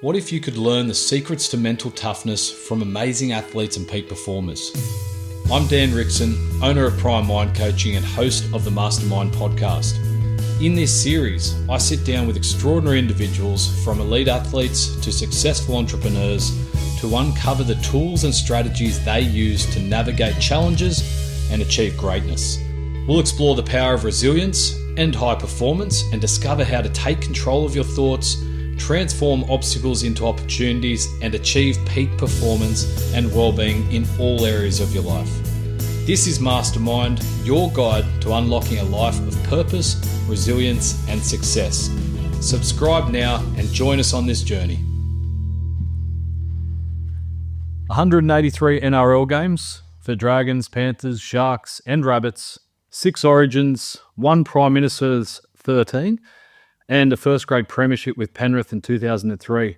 What if you could learn the secrets to mental toughness from amazing athletes and peak performers? I'm Dan Rixon, owner of Prime Mind Coaching and host of the Mastermind podcast. In this series, I sit down with extraordinary individuals from elite athletes to successful entrepreneurs to uncover the tools and strategies they use to navigate challenges and achieve greatness. We'll explore the power of resilience and high performance and discover how to take control of your thoughts, transform obstacles into opportunities, and achieve peak performance and well-being in all areas of your life. This is Mastermind, your guide to unlocking a life of purpose, resilience, and success. Subscribe now and join us on this journey. 183 NRL games for Dragons, Panthers, Sharks, and Rabbits, 6 Origins, 1 Prime Minister's 13, and a first grade premiership with Penrith in 2003.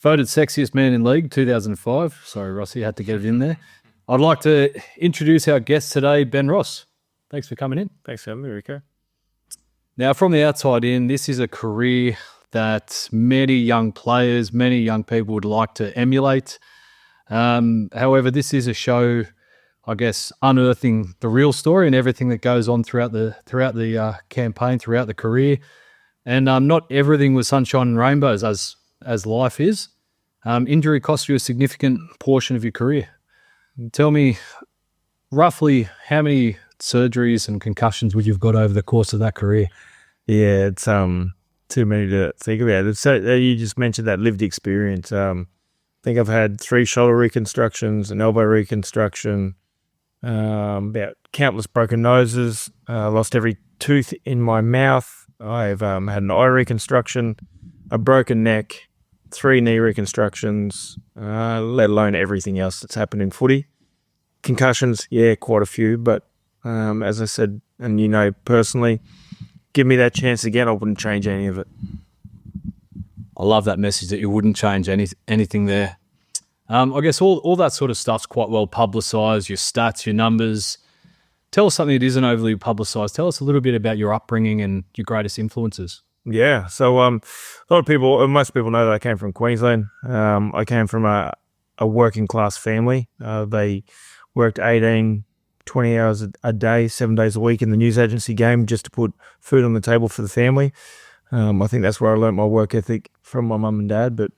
Voted sexiest man in league 2005. Sorry, Rossi, had to get it in there. I'd like to introduce our guest today, Ben Ross. Thanks for coming in. Thanks for having me, Rico. Now, from the outside in, this is a career that many young players, many young people would like to emulate. However, this is a show, I guess, unearthing the real story and everything that goes on throughout the campaign, throughout the career. And not everything was sunshine and rainbows as life is. Injury cost you a significant portion of your career. Tell me roughly how many surgeries and concussions would you've got over the course of that career? Yeah, it's too many to think about. So you just mentioned that lived experience. I think I've had 3 shoulder reconstructions, an elbow reconstruction, about countless broken noses, lost every tooth in my mouth. I've had an eye reconstruction, a broken neck, 3 knee reconstructions, let alone everything else that's happened in footy. Concussions, yeah, quite a few, but as I said, and you know personally, give me that chance again, I wouldn't change any of it. I love that message that you wouldn't change anything there. I guess all that sort of stuff's quite well publicised, your stats, your numbers. Tell us something that isn't overly publicised. Tell us a little bit about your upbringing and your greatest influences. Yeah, so a lot of people, most people know that I came from Queensland. I came from a working class family. They worked 18, 20 hours a day, 7 days a week in the news agency game just to put food on the table for the family. I think that's where I learnt my work ethic from my mum and dad. But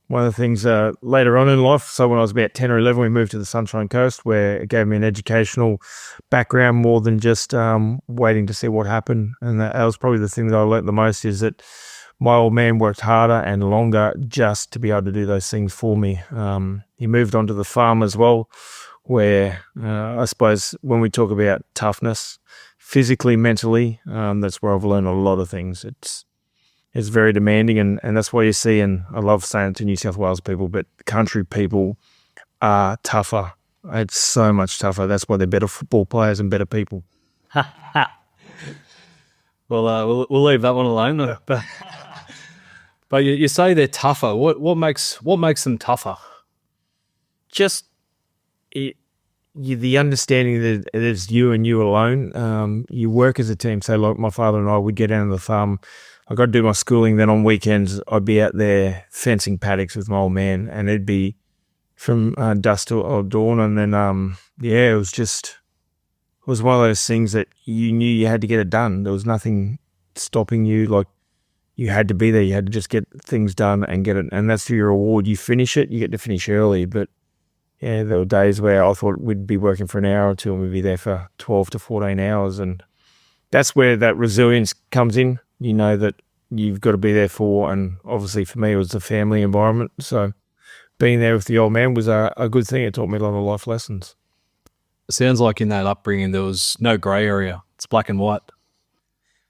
one of the things later on in life, so when I was about 10 or 11, we moved to the Sunshine Coast, where it gave me an educational background more than just waiting to see what happened. And that was probably the thing that I learnt the most, is that my old man worked harder and longer just to be able to do those things for me. He moved on to the farm as well, where I suppose when we talk about toughness, physically, mentally, that's where I've learned a lot of things. It's very demanding, and that's why you see, and I love saying it to New South Wales people, but country people are tougher. It's so much tougher. That's why they're better football players and better people. Well, we'll leave that one alone. But you say they're tougher. What makes them tougher? Just the understanding that it is you and you alone. You work as a team. So like my father and I would get down to the farm. I got to do my schooling. Then on weekends, I'd be out there fencing paddocks with my old man, and it'd be from dusk till dawn. And then, it was one of those things that you knew you had to get it done. There was nothing stopping you. Like, you had to be there. You had to just get things done and get it. And that's your reward. You finish it, you get to finish early. But yeah, there were days where I thought we'd be working for an hour or two and we'd be there for 12 to 14 hours. And that's where that resilience comes in. You know that you've got to be there for, and obviously for me, it was the family environment. So being there with the old man was a good thing. It taught me a lot of life lessons. It sounds like in that upbringing, there was no grey area. It's black and white.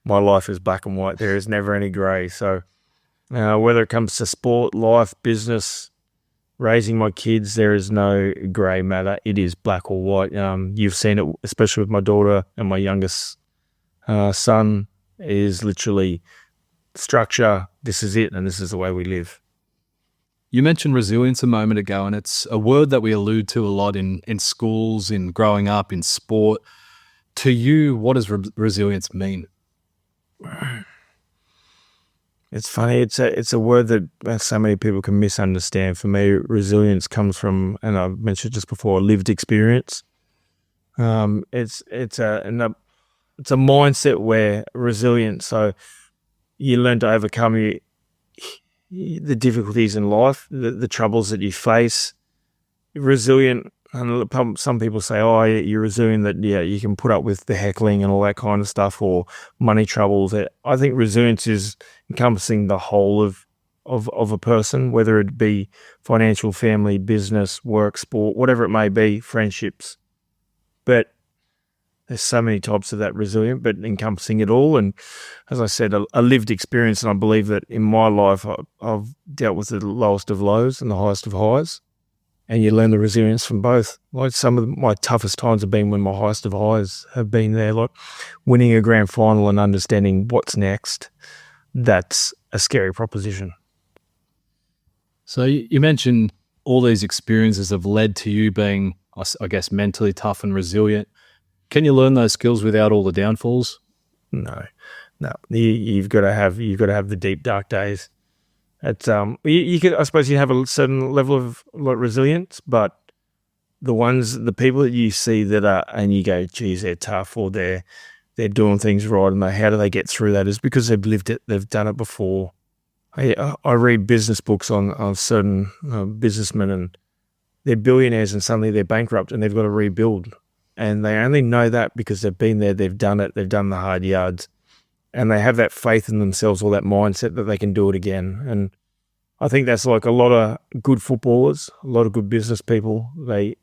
My life is black and white. There is never any grey. So whether it comes to sport, life, business, raising my kids, there is no grey matter. It is black or white. You've seen it, especially with my daughter and my youngest son, is literally structure. This is it, and this is the way we live. You mentioned resilience a moment ago, and it's a word that we allude to a lot in schools, in growing up, in sport. To you, what does resilience mean? It's funny. It's a word that so many people can misunderstand. For me, resilience comes from, and I've mentioned just before, lived experience. It's a mindset where resilience. So you learn to overcome the difficulties in life, the troubles that you face. Resilient, and some people say, "Oh, you're resilient that you can put up with the heckling and all that kind of stuff, or money troubles." I think resilience is encompassing the whole of a person, whether it be financial, family, business, work, sport, whatever it may be, friendships. But there's so many types of that resilient, but encompassing it all. And as I said, a lived experience, and I believe that in my life, I've dealt with the lowest of lows and the highest of highs. And you learn the resilience from both. Like some of my toughest times have been when my highest of highs have been there, like winning a grand final and understanding what's next. That's a scary proposition. So you mentioned all these experiences have led to you being, I guess, mentally tough and resilient. Can you learn those skills without all the downfalls? No. You've got to have the deep dark days. It's you could, I suppose, you have a certain level of resilience, but the people that you see that are, and you go, geez, they're tough, or they're doing things right, and how do they get through that? Is because they've lived it, they've done it before. I read business books on certain businessmen, and they're billionaires, and suddenly they're bankrupt, and they've got to rebuild, and they only know that because they've been there, they've done it, they've done the hard yards. And they have that faith in themselves, or that mindset that they can do it again. And I think that's like a lot of good footballers, a lot of good business people. They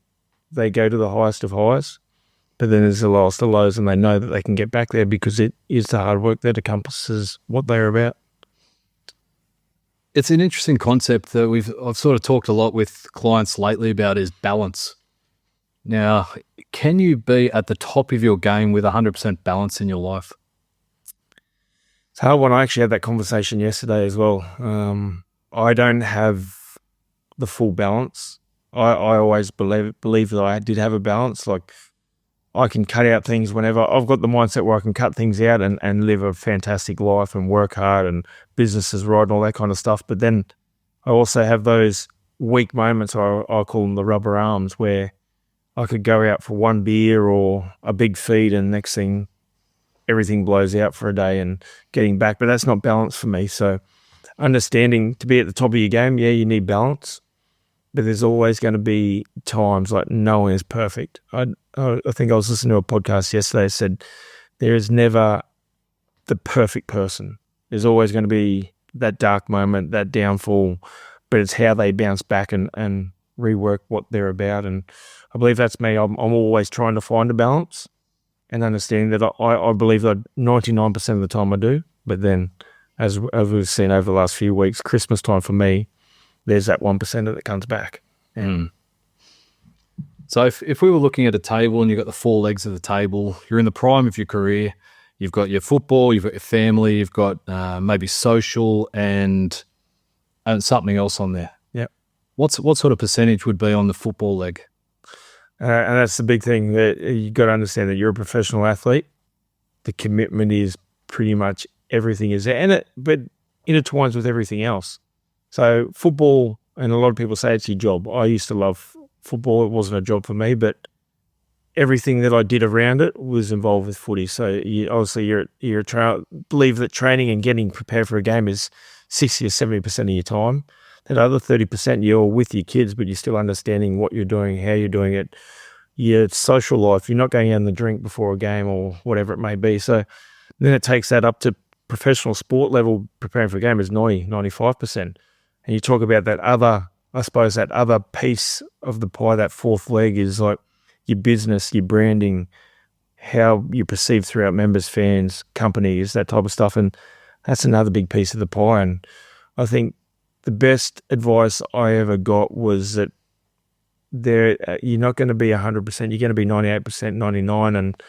go to the highest of highs, but then there's the lowest of lows, and they know that they can get back there because it is the hard work that encompasses what they're about. It's an interesting concept that I've sort of talked a lot with clients lately about, is balance. Now, can you be at the top of your game with 100% balance in your life? It's hard when I actually had that conversation yesterday as well. I don't have the full balance. I always believe that I did have a balance. Like, I can cut out things whenever. I've got the mindset where I can cut things out and live a fantastic life and work hard and business is right and all that kind of stuff. But then I also have those weak moments, or I call them the rubber arms, where I could go out for one beer or a big feed, and next thing, everything blows out for a day and getting back. But that's not balance for me. So understanding to be at the top of your game, you need balance, but there's always going to be times, like, no one is perfect. I think I was listening to a podcast yesterday that said there is never the perfect person. There's always going to be that dark moment, that downfall, but it's how they bounce back and rework what they're about. And I believe that's me. I'm always trying to find a balance, and understanding that I believe that 99% of the time I do. But then, as we've seen over the last few weeks, Christmas time for me, there's that 1% that comes back. So if we were looking at a table and you've got the four legs of the table, you're in the prime of your career, you've got your football, you've got your family, you've got maybe social and something else on there. Yeah. What sort of percentage would be on the football leg? And that's the big thing, that you got to understand that you're a professional athlete. The commitment is pretty much everything is there, but intertwines with everything else. So football, and a lot of people say it's your job. I used to love football. It wasn't a job for me, but everything that I did around it was involved with footy. So believe that training and getting prepared for a game is 60 or 70% of your time. That other 30%, you're with your kids, but you're still understanding what you're doing, how you're doing it, your social life. You're not going out and drink before a game or whatever it may be. So then it takes that up to professional sport level. Preparing for a game is 90, 95%. And you talk about that other, I suppose, that other piece of the pie, that fourth leg, is like your business, your branding, how you're perceived throughout members, fans, companies, that type of stuff. And that's another big piece of the pie. And I think the best advice I ever got was that you're not going to be 100%, you're going to be 98%, 99%, and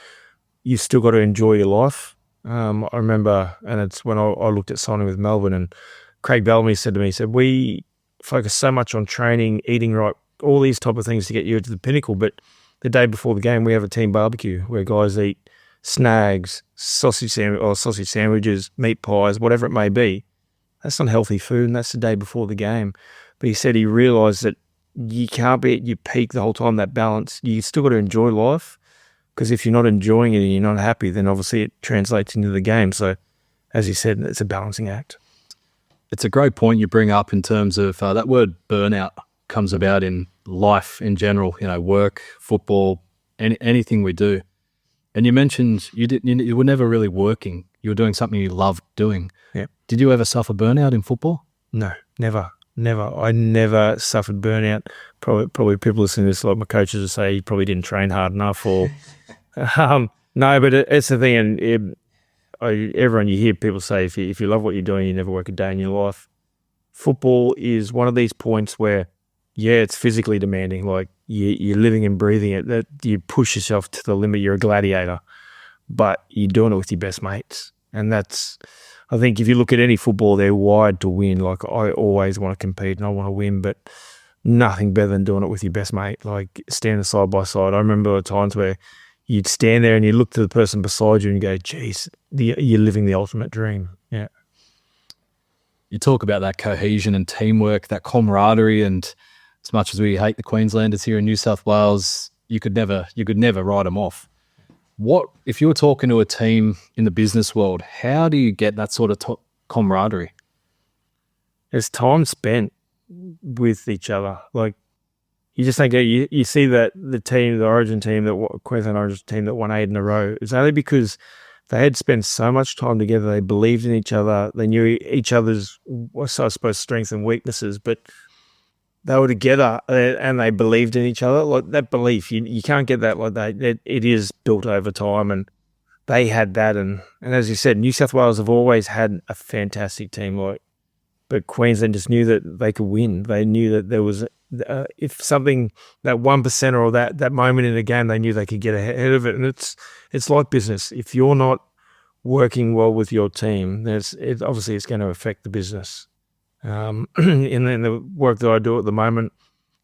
you still got to enjoy your life. I remember, and it's when I looked at signing with Melbourne, and Craig Bellamy said to me, he said, we focus so much on training, eating right, all these type of things to get you to the pinnacle, but the day before the game, we have a team barbecue where guys eat snags, sausage sandwiches, meat pies, whatever it may be. that's not healthy food, and that's the day before the game. But he said he realised that you can't be at your peak the whole time, that balance. You still got to enjoy life, because if you're not enjoying it and you're not happy, then obviously it translates into the game. So, as you said, it's a balancing act. It's a great point you bring up in terms of that word burnout comes about in life in general, work, football, anything we do. And you mentioned you were never really working. You were doing something you loved doing. Yeah. Did you ever suffer burnout in football? No, never. I never suffered burnout. Probably people listening to this, like my coaches would say, you probably didn't train hard enough or no, but it's the thing. And everyone, you hear people say, if you love what you're doing, you never work a day in your life. Football is one of these points where, it's physically demanding. Like you're living and breathing it. That you push yourself to the limit. You're a gladiator, but you're doing it with your best mates. And that's, I think, if you look at any football, they're wired to win. Like I always want to compete and I want to win, but nothing better than doing it with your best mate. Like standing side by side. I remember times where you'd stand there and you look to the person beside you and you go, geez, you're living the ultimate dream. Yeah. You talk about that cohesion and teamwork, that camaraderie, and as much as we hate the Queenslanders here in New South Wales, you could never write them off. What if you were talking to a team in the business world? How do you get that sort of camaraderie? It's time spent with each other. Like you just think you see that the Origin team, Queensland Origin team that won 8 in a row, it's only because they had spent so much time together. They believed in each other. They knew each other's, I suppose, strengths and weaknesses, but they were together and they believed in each other. Like that belief, you can't get that like that. It is built over time, and they had that. And as you said, New South Wales have always had a fantastic team. But Queensland just knew that they could win. They knew that there was, if something, that 1% or that moment in a game, they knew they could get ahead of it. And it's like business. If you're not working well with your team, obviously it's going to affect the business. In the work that I do at the moment,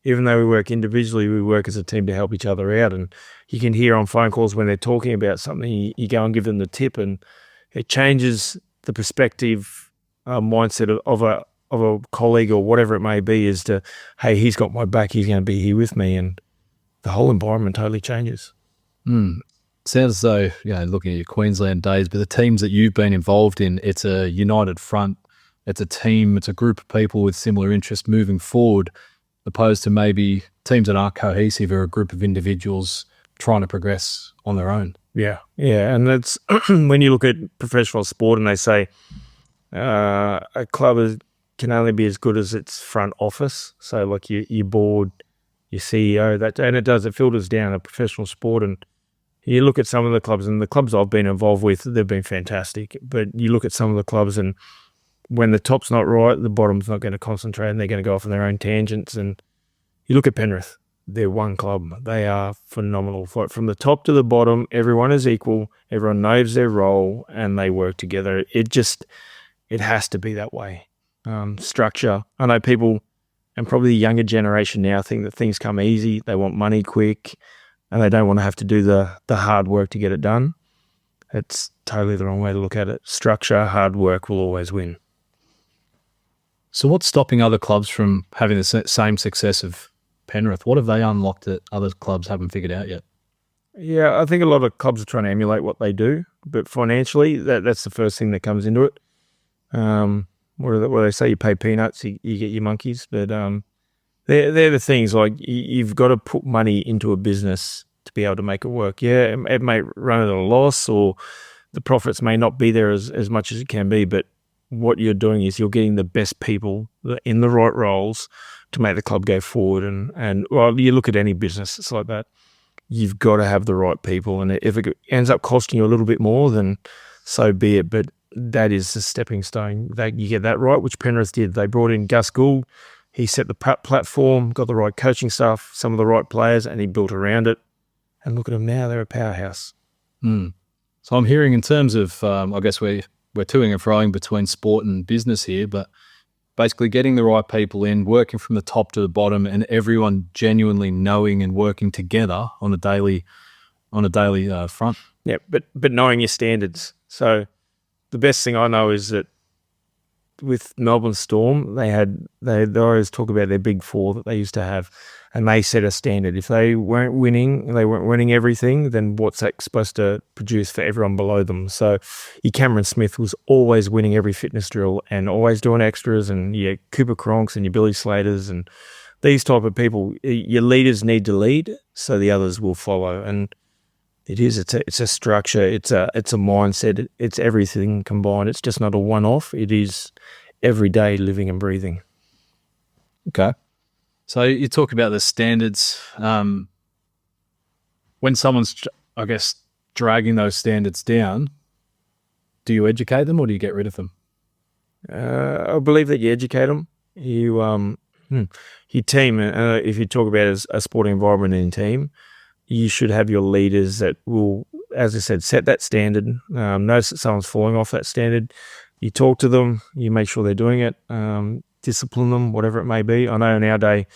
even though we work individually, we work as a team to help each other out. And you can hear on phone calls when they're talking about something, you go and give them the tip, and it changes the perspective, mindset of a colleague or whatever it may be, is to, hey, he's got my back, he's going to be here with me, and the whole environment totally changes. Sounds as though, looking at your Queensland days, but the teams that you've been involved in, it's a united front. It's a team, it's a group of people with similar interests moving forward, opposed to maybe teams that aren't cohesive or a group of individuals trying to progress on their own. Yeah. And that's when you look at professional sport and they say a club can only be as good as its front office. So like your board, your CEO, and it filters down a professional sport. And you look at some of the clubs, and the clubs I've been involved with, they've been fantastic. But you look at some of the clubs, and when the top's not right, the bottom's not going to concentrate, and they're going to go off on their own tangents. And you look at Penrith, they're one club. They are phenomenal. From the top to the bottom, everyone is equal. Everyone knows their role, and they work together. It has to be that way. Structure. I know people, and probably the younger generation now, think that things come easy. They want money quick, and they don't want to have to do the hard work to get it done. It's totally the wrong way to look at it. Structure, hard work will always win. So what's stopping other clubs from having the same success of Penrith? What have they unlocked that other clubs haven't figured out yet? Yeah, I think a lot of clubs are trying to emulate what they do, but financially, that's the first thing that comes into it. Where they say you pay peanuts, you get your monkeys. But they're the things, like you've got to put money into a business to be able to make it work. Yeah, it may run at a loss, or the profits may not be there as much as it can be, but what you're doing is you're getting the best people in the right roles to make the club go forward. And well, you look at any business, it's like that. You've got to have the right people. And if it ends up costing you a little bit more, then so be it. But that is the stepping stone. You get that right, which Penrith did. They brought in Gus Gould. He set the platform, got the right coaching staff, some of the right players, and he built around it. And look at them now, they're a powerhouse. So I'm hearing in terms of, I guess we're toing and froing between sport and business here, but basically getting the right people in, working from the top to the bottom, and everyone genuinely knowing and working together on a daily front. Yeah, but knowing your standards. So the best thing I know is that with Melbourne Storm, they always talk about their big four that they used to have, and they set a standard. If they weren't winning everything, then what's that supposed to produce for everyone below them? So your Cameron Smith was always winning every fitness drill and always doing extras, and your Cooper Cronks and your Billy Slaters and these type of people. Your leaders need to lead, so the others will follow. And it's a structure, it's a mindset, it's everything combined. It's just not a one-off. It is every day living and breathing. Okay. So you talk about the standards. When someone's, I guess, dragging those standards down, do you educate them or do you get rid of them? I believe that you educate them. Your team, if you talk about as a sporting environment in a team, you should have your leaders that will, as I said, set that standard. Notice that someone's falling off that standard. You talk to them, you make sure they're doing it, discipline them, whatever it may be. I know in our day,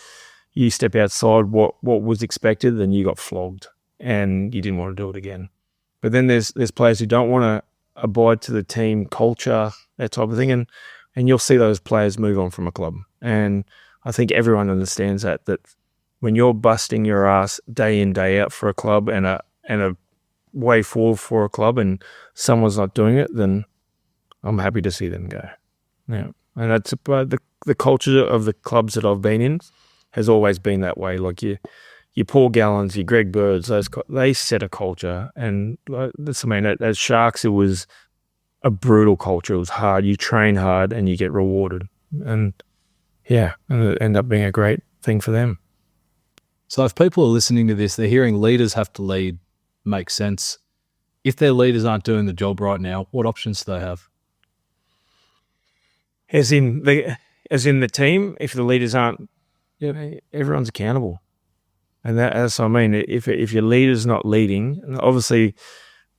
you step outside what was expected, then you got flogged and you didn't want to do it again. But then there's players who don't want to abide to the team culture, that type of thing, and you'll see those players move on from a club. And I think everyone understands that when you're busting your ass day in, day out for a club and a way forward for a club and someone's not doing it, then I'm happy to see them go. Yeah. And that's the culture of the clubs that I've been in has always been that way. Like your Paul Gallons, your Greg Birds, they set a culture. And as Sharks, it was a brutal culture. It was hard. You train hard and you get rewarded. And yeah, and it ended up being a great thing for them. So if people are listening to this, they're hearing leaders have to lead, makes sense. If their leaders aren't doing the job right now, what options do they have? As in the team, if the leaders aren't, everyone's accountable. And that's what I mean. If your leader's not leading, obviously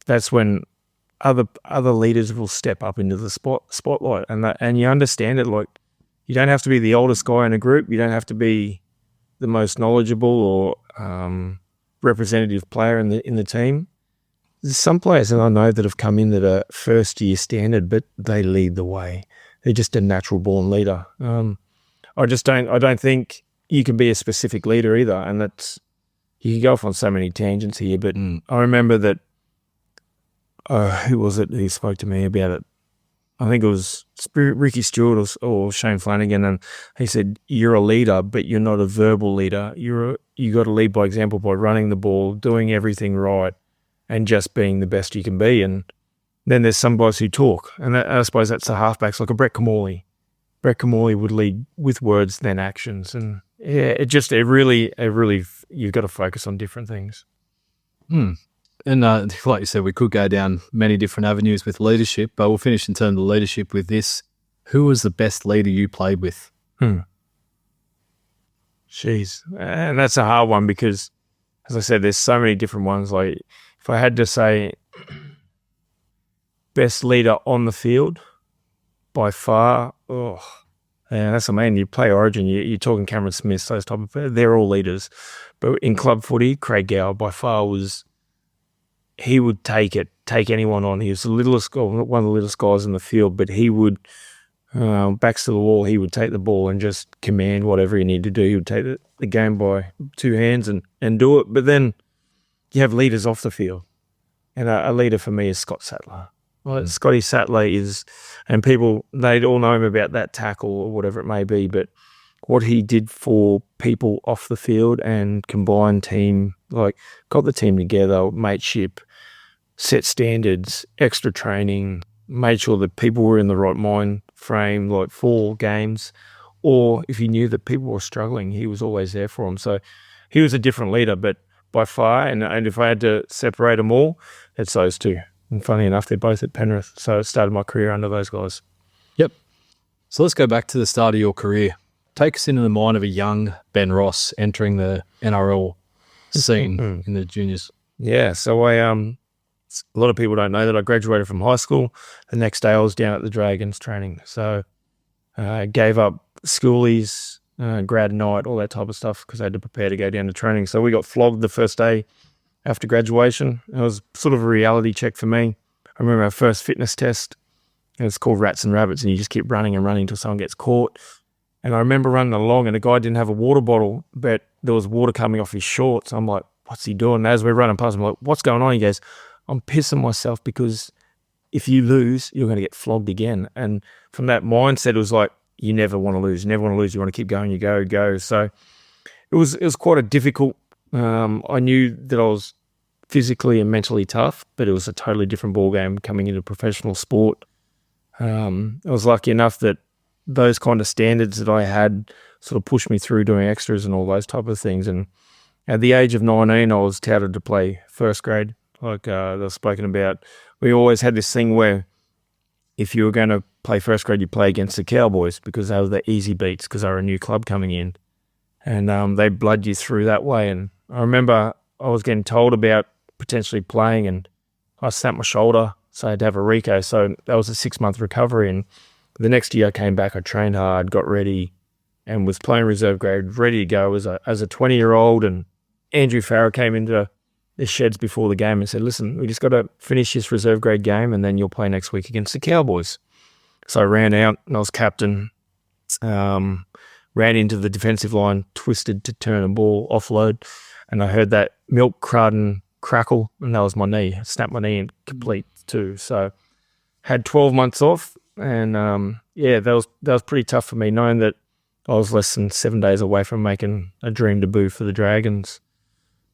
that's when other leaders will step up into the spotlight. And you understand it, like you don't have to be the oldest guy in a group. You don't have to be the most knowledgeable or representative player in the team. There's some players that I know that have come in that are first year standard, but they lead the way. They're just a natural born leader. I don't think you can be a specific leader either. And you can go off on so many tangents here, but I remember that, who was it who spoke to me about it? I think it was Ricky Stewart or Shane Flanagan, and he said, "You're a leader, but you're not a verbal leader. You got to lead by example, by running the ball, doing everything right, and just being the best you can be." And then there's some guys who talk, and I suppose that's the halfbacks, like a Brett Camorley. Brett Camorley would lead with words, then actions, and yeah, it really, you've got to focus on different things. And like you said, we could go down many different avenues with leadership, but we'll finish in terms of leadership with this. Who was the best leader you played with? Jeez. And that's a hard one because, as I said, there's so many different ones. Like, if I had to say best leader on the field, by far, and that's what I mean. You play Origin, you're talking Cameron Smith, those type of players, they're all leaders. But in club footy, Craig Gower by far he would take anyone on. He was the littlest guy, one of the littlest guys in the field, but he would, backs to the wall, he would take the ball and just command whatever he needed to do. He would take the game by two hands and do it. But then you have leaders off the field. And a leader for me is Scott Sattler. Well, Scotty Sattler is, and people, they'd all know him about that tackle or whatever it may be, but what he did for people off the field and combined team, like got the team together, mateship, set standards, extra training, made sure that people were in the right mind frame, like for games, or if he knew that people were struggling, he was always there for them. So he was a different leader, but by far, and if I had to separate them all, it's those two. And funny enough, they're both at Penrith, so I started my career under those guys. Yep. So let's go back to the start of your career. Take us into the mind of a young Ben Ross entering the NRL scene in the juniors. Yeah, so a lot of people don't know that I graduated from high school. The next day I was down at the Dragons training. So I gave up schoolies, grad night, all that type of stuff because I had to prepare to go down to training. So we got flogged the first day after graduation. It was sort of a reality check for me. I remember our first fitness test. And it's called Rats and Rabbits, and you just keep running and running until someone gets caught. And I remember running along, and the guy didn't have a water bottle, but there was water coming off his shorts. I'm like, what's he doing? And as we're running past, I'm like, what's going on? He goes, I'm pissing myself because if you lose, you're going to get flogged again. And from that mindset, it was like, you never want to lose. You never want to lose. You want to keep going. You go. So it was quite a difficult. I knew that I was physically and mentally tough, but it was a totally different ballgame coming into professional sport. I was lucky enough that those kind of standards that I had sort of pushed me through doing extras and all those type of things. And at the age of 19, I was touted to play first grade. Like I've spoken about, we always had this thing where if you were going to play first grade, you play against the Cowboys because they were the easy beats because they were a new club coming in. And they blood you through that way. And I remember I was getting told about potentially playing, and I snapped my shoulder, so I had to have a reco. So that was a 6-month recovery. And the next year I came back, I trained hard, got ready, and was playing reserve grade, ready to go as a 20-year-old. And Andrew Farrar came into the sheds before the game and said, listen, we just got to finish this reserve grade game and then you'll play next week against the Cowboys. So I ran out and I was captain, ran into the defensive line, twisted to turn a ball, offload, and I heard that milk carton crackle, and that was my knee. I snapped my knee in complete too. So had 12 months off, and that was pretty tough for me, knowing that I was less than 7 days away from making a dream debut for the Dragons.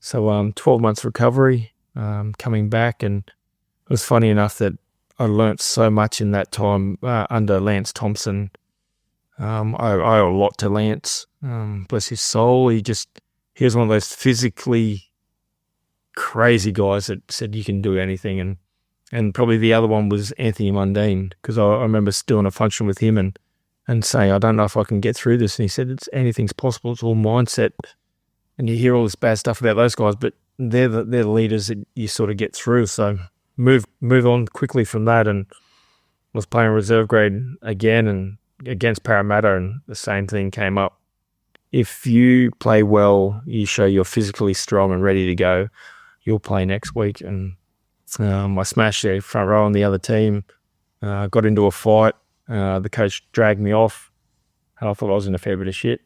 So 12 months recovery, coming back, and it was funny enough that I learnt so much in that time under Lance Thompson. I owe a lot to Lance. Bless his soul. He was one of those physically crazy guys that said you can do anything. And probably the other one was Anthony Mundine, because I remember doing a function with him and saying, I don't know if I can get through this. And he said, anything's possible. It's all mindset. And you hear all this bad stuff about those guys, but they're the leaders that you sort of get through. So move on quickly from that, and was playing reserve grade again and against Parramatta, and the same thing came up. If you play well, you show you're physically strong and ready to go, you'll play next week. And I smashed the front row on the other team, got into a fight. The coach dragged me off, and I thought I was in a fair bit of shit.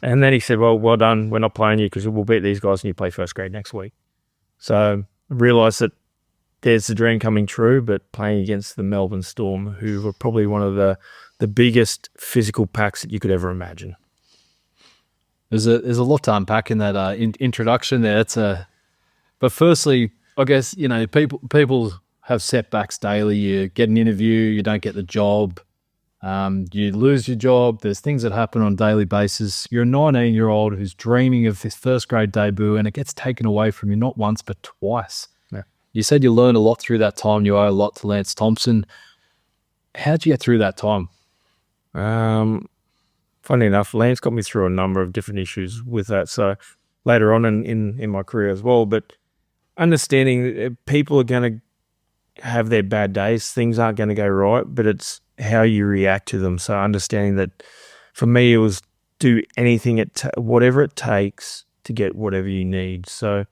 And then he said, well done, we're not playing you because we'll beat these guys and you play first grade next week. So I realised that there's the dream coming true, but playing against the Melbourne Storm, who were probably one of the biggest physical packs that you could ever imagine. There's a lot to unpack in that introduction there. But firstly, I guess, people have setbacks daily. You get an interview, you don't get the job, you lose your job. There's things that happen on a daily basis. You're a 19-year-old who's dreaming of his first grade debut, and it gets taken away from you not once but twice. Yeah. You said you learned a lot through that time. You owe a lot to Lance Thompson. How'd you get through that time? Funny enough, Lance got me through a number of different issues with that. So later on in my career as well, but understanding that people are going to have their bad days, things aren't going to go right, but it's how you react to them. So understanding that for me, it was do anything, whatever it takes to get whatever you need. So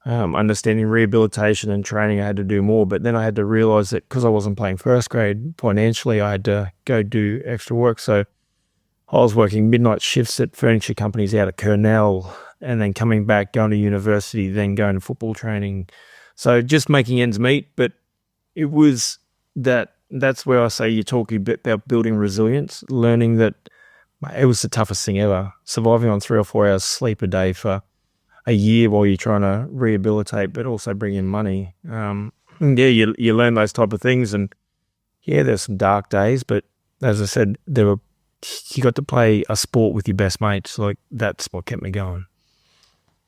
understanding rehabilitation and training, I had to do more, but then I had to realize that because I wasn't playing first grade financially, I had to go do extra work. So I was working midnight shifts at furniture companies out of Kurnell, and then coming back, going to university, then going to football training. So just making ends meet, but it was that's where I say you talk a bit about building resilience, learning that it was the toughest thing ever, surviving on 3 or 4 hours sleep a day for a year while you're trying to rehabilitate, but also bring in money. You learn those type of things, and there's some dark days, but as I said, you got to play a sport with your best mates. Like, that's what kept me going.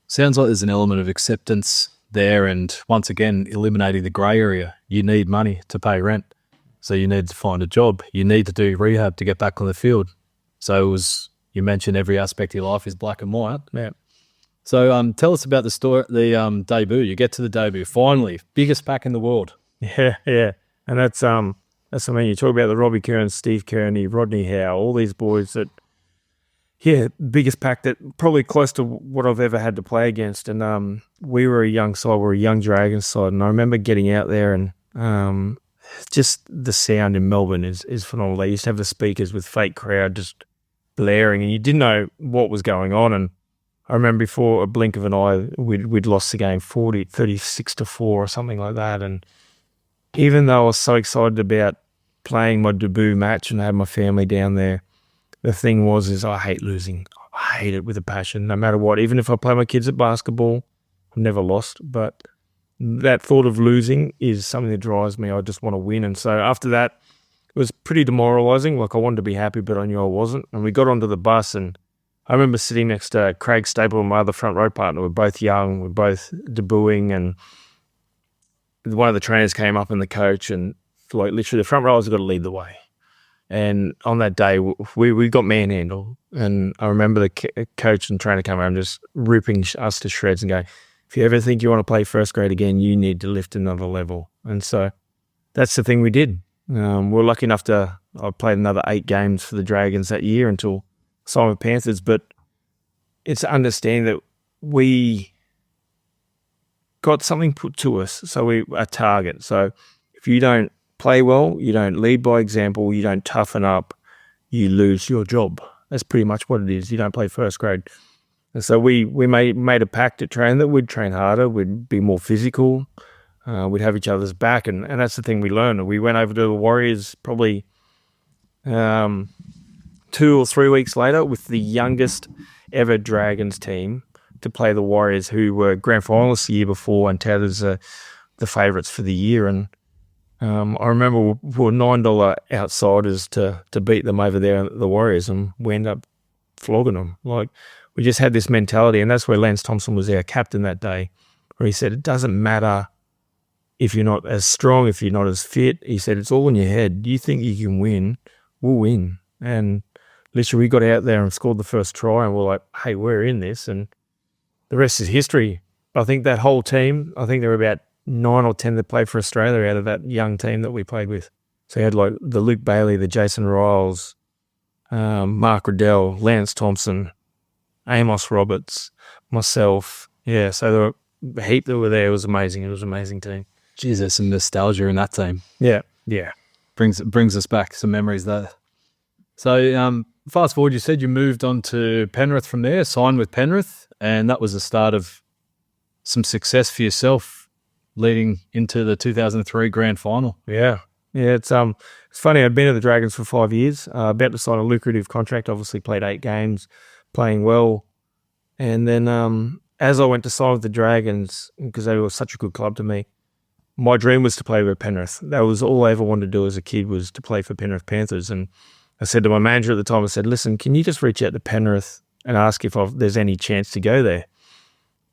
Sounds like there's an element of acceptance there, and once again, eliminating the grey area. You need money to pay rent, so you need to find a job. You need to do rehab to get back on the field. So you mentioned every aspect of your life is black and white. Yeah. So tell us about the story, the debut. You get to the debut, finally, biggest pack in the world. Yeah, and that's you talk about the Robbie Kearns, Steve Kearney, Rodney Howe, all these boys that, biggest pack that probably close to what I've ever had to play against. And we were a young side, we were a young Dragons side, and I remember getting out there and just the sound in Melbourne is phenomenal. They used to have the speakers with fake crowd just blaring, and you didn't know what was going on. And I remember before a blink of an eye, we'd lost the game 36-4 or something like that. And even though I was so excited about playing my debut match and I had my family down there, the thing is I hate losing. I hate it with a passion, no matter what. Even if I play my kids at basketball, I've never lost. But that thought of losing is something that drives me. I just want to win. And so after that, it was pretty demoralising. Like, I wanted to be happy, but I knew I wasn't. And we got onto the bus, and I remember sitting next to Craig Staple, my other front row partner. We're both young, we're both debuting, and one of the trainers came up and the coach, and like literally the front rowers have got to lead the way. And on that day, we got manhandled. And I remember the coach and trainer coming around just ripping us to shreds and going, if you ever think you want to play first grade again, you need to lift another level. And so that's the thing we did. We're lucky enough I played another 8 games for the Dragons that year until signed with Panthers. But it's understanding that we got something put to us, so a target. So if you don't play well, you don't lead by example, you don't toughen up, you lose your job. That's pretty much what it is. You don't play first grade. And so we made a pact at training that we'd train harder, we'd be more physical, we'd have each other's back, and that's the thing we learned. We went over to the Warriors probably 2 or 3 weeks later with the youngest ever Dragons team to play the Warriors, who were grand finalists the year before and touted as the favourites for the year. And I remember we were $9 outsiders to beat them over there at the Warriors, and we ended up flogging them. Like, we just had this mentality, and that's where Lance Thompson was our captain that day, where he said, it doesn't matter if you're not as strong, if you're not as fit. He said, it's all in your head. You think you can win, we'll win. And literally we got out there and scored the first try, and we're like, hey, we're in this. And the rest is history. I think that whole team, I think there were about 9 or 10 that played for Australia out of that young team that we played with. So you had like the Luke Bailey, the Jason Riles, Mark Riddell, Lance Thompson, Amos Roberts, myself. Yeah, so there were a heap that were there. It was amazing. It was an amazing team. Geez, there's some nostalgia in that team. Yeah. Brings us back some memories there. So fast forward, you said you moved on to Penrith from there, signed with Penrith, and that was the start of some success for yourself leading into the 2003 grand final. Yeah, it's funny. I'd been at the Dragons for 5 years, about to sign a lucrative contract, obviously played 8 games, playing well. And then as I went to sign with the Dragons, because they were such a good club to me, my dream was to play with Penrith. That was all I ever wanted to do as a kid, was to play for Penrith Panthers. And I said to my manager at the time, I said, listen, can you just reach out to Penrith and ask if there's any chance to go there?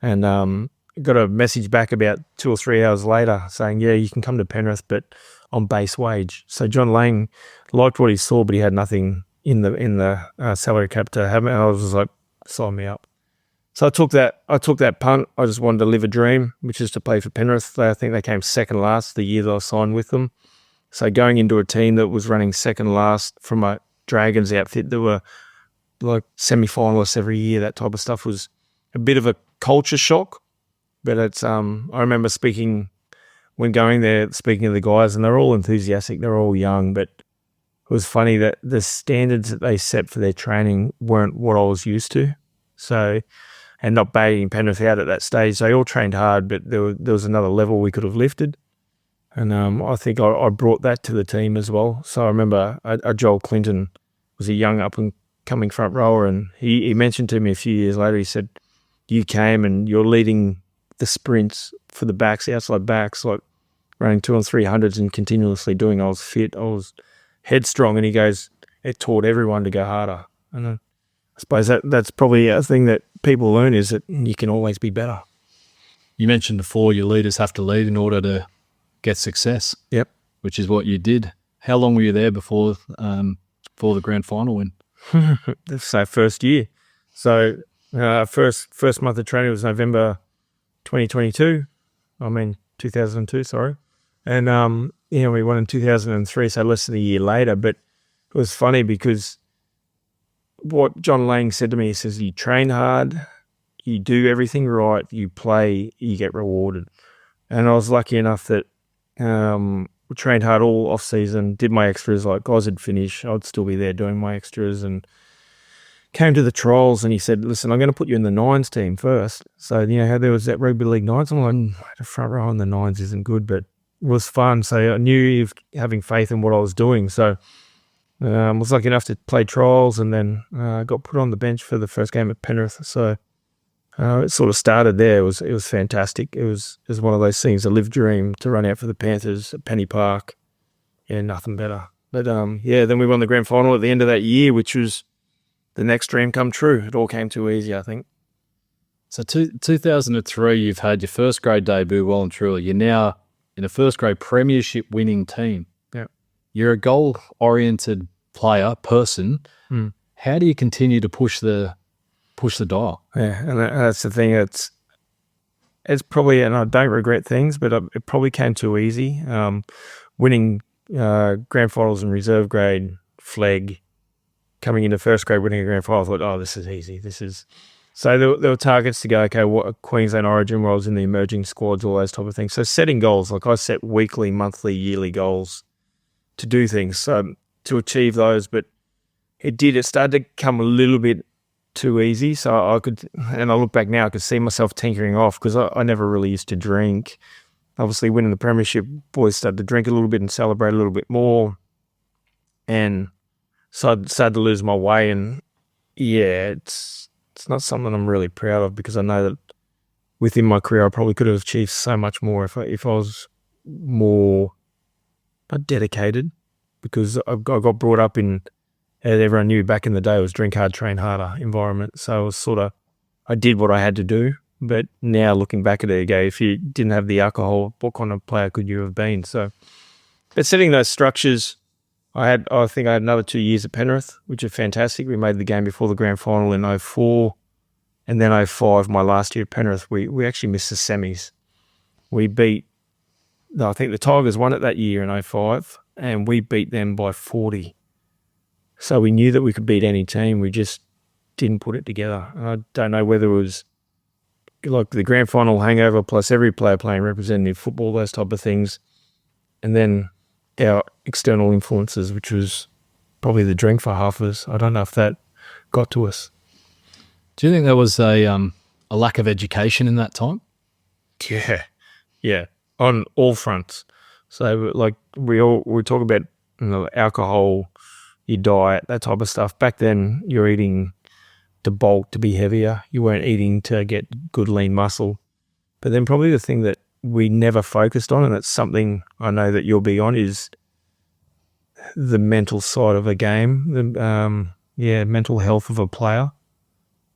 And got a message back about 2 or 3 hours later saying, yeah, you can come to Penrith, but on base wage. So John Lang liked what he saw, but he had nothing in the salary cap to have. And I was like, sign me up. So I took that punt. I just wanted to live a dream, which is to play for Penrith. I think they came second last the year that I signed with them. So going into a team that was running second last from a Dragons outfit that were like semi-finalists every year, that type of stuff, was a bit of a culture shock. But it's I remember when going there, speaking to the guys, and they're all enthusiastic, they're all young, but it was funny that the standards that they set for their training weren't what I was used to. So, and not baiting Penrith out at that stage, they all trained hard, but there was another level we could have lifted. And I think I brought that to the team as well. So I remember Joel Clinton was a young up-and-coming front rower, and he mentioned to me a few years later, he said, you came and you're leading the sprints for the backs, outside backs, like running 200s and 300s and continuously doing. I was fit, I was headstrong, and he goes, it taught everyone to go harder. And I suppose that's probably a thing that people learn, is that you can always be better. You mentioned before your leaders have to lead in order to get success. Yep. Which is what you did. How long were you there before the grand final win? So first year. So first month of training was November 2002, sorry. And, we won in 2003, so less than a year later. But it was funny because what John Lang said to me, he says, you train hard, you do everything right, you play, you get rewarded. And I was lucky enough that trained hard all off season, did my extras. Like guys would finish, I'd still be there doing my extras, and came to the trials and he said, listen, I'm going to put you in the nines team first. So, how there was that rugby league nines. I'm like, the front row in the nines isn't good, but it was fun. So I knew having faith in what I was doing. So I was lucky enough to play trials, and then got put on the bench for the first game at Penrith. So it sort of started there. It was fantastic. It was one of those things, a live dream to run out for the Panthers at Penny Park. Yeah, nothing better. But then we won the grand final at the end of that year, which was the next dream come true. It all came too easy, I think. So 2003, you've had your first grade debut, well and truly. You're now in a first grade premiership winning team. Yeah. You're a goal-oriented person. How do you continue to push the dial? Yeah, and that's the thing. It's probably, and I don't regret things, but it probably came too easy. Winning grand finals in reserve grade, flag, coming into first grade, winning a grand final, I thought, oh, this is easy. So there were targets to go, okay, what Queensland Origin, where I was in the emerging squads, all those type of things. So setting goals, like I set weekly, monthly, yearly goals to do things, to achieve those. But it started to come a little bit too easy. So I look back now, I could see myself tinkering off, because I never really used to drink. Obviously winning the premiership, boys started to drink a little bit and celebrate a little bit more. And so I started to lose my way, and it's not something I'm really proud of, because I know that within my career I probably could have achieved so much more if I was more dedicated, because I got brought up in, as everyone knew back in the day, it was drink hard, train harder environment. So it was I did what I had to do. But now looking back at it again, if you didn't have the alcohol, what kind of player could you have been? So, but setting those structures, I think I had another 2 years at Penrith, which are fantastic. We made the game before the grand final in 2004, and then 2005, my last year at Penrith, we actually missed the semis. We beat, I think the Tigers won it that year in 2005, and we beat them by 40. So we knew that we could beat any team. We just didn't put it together. And I don't know whether it was like the grand final hangover plus every player playing representative football, those type of things, and then our external influences, which was probably the drink for half of us. I don't know if that got to us. Do you think there was a lack of education in that time? Yeah, on all fronts. So like we talk about alcohol, your diet, that type of stuff. Back then, you're eating to bulk, to be heavier. You weren't eating to get good lean muscle. But then probably the thing that we never focused on, and it's something I know that you'll be on, is the mental side of a game, the mental health of a player.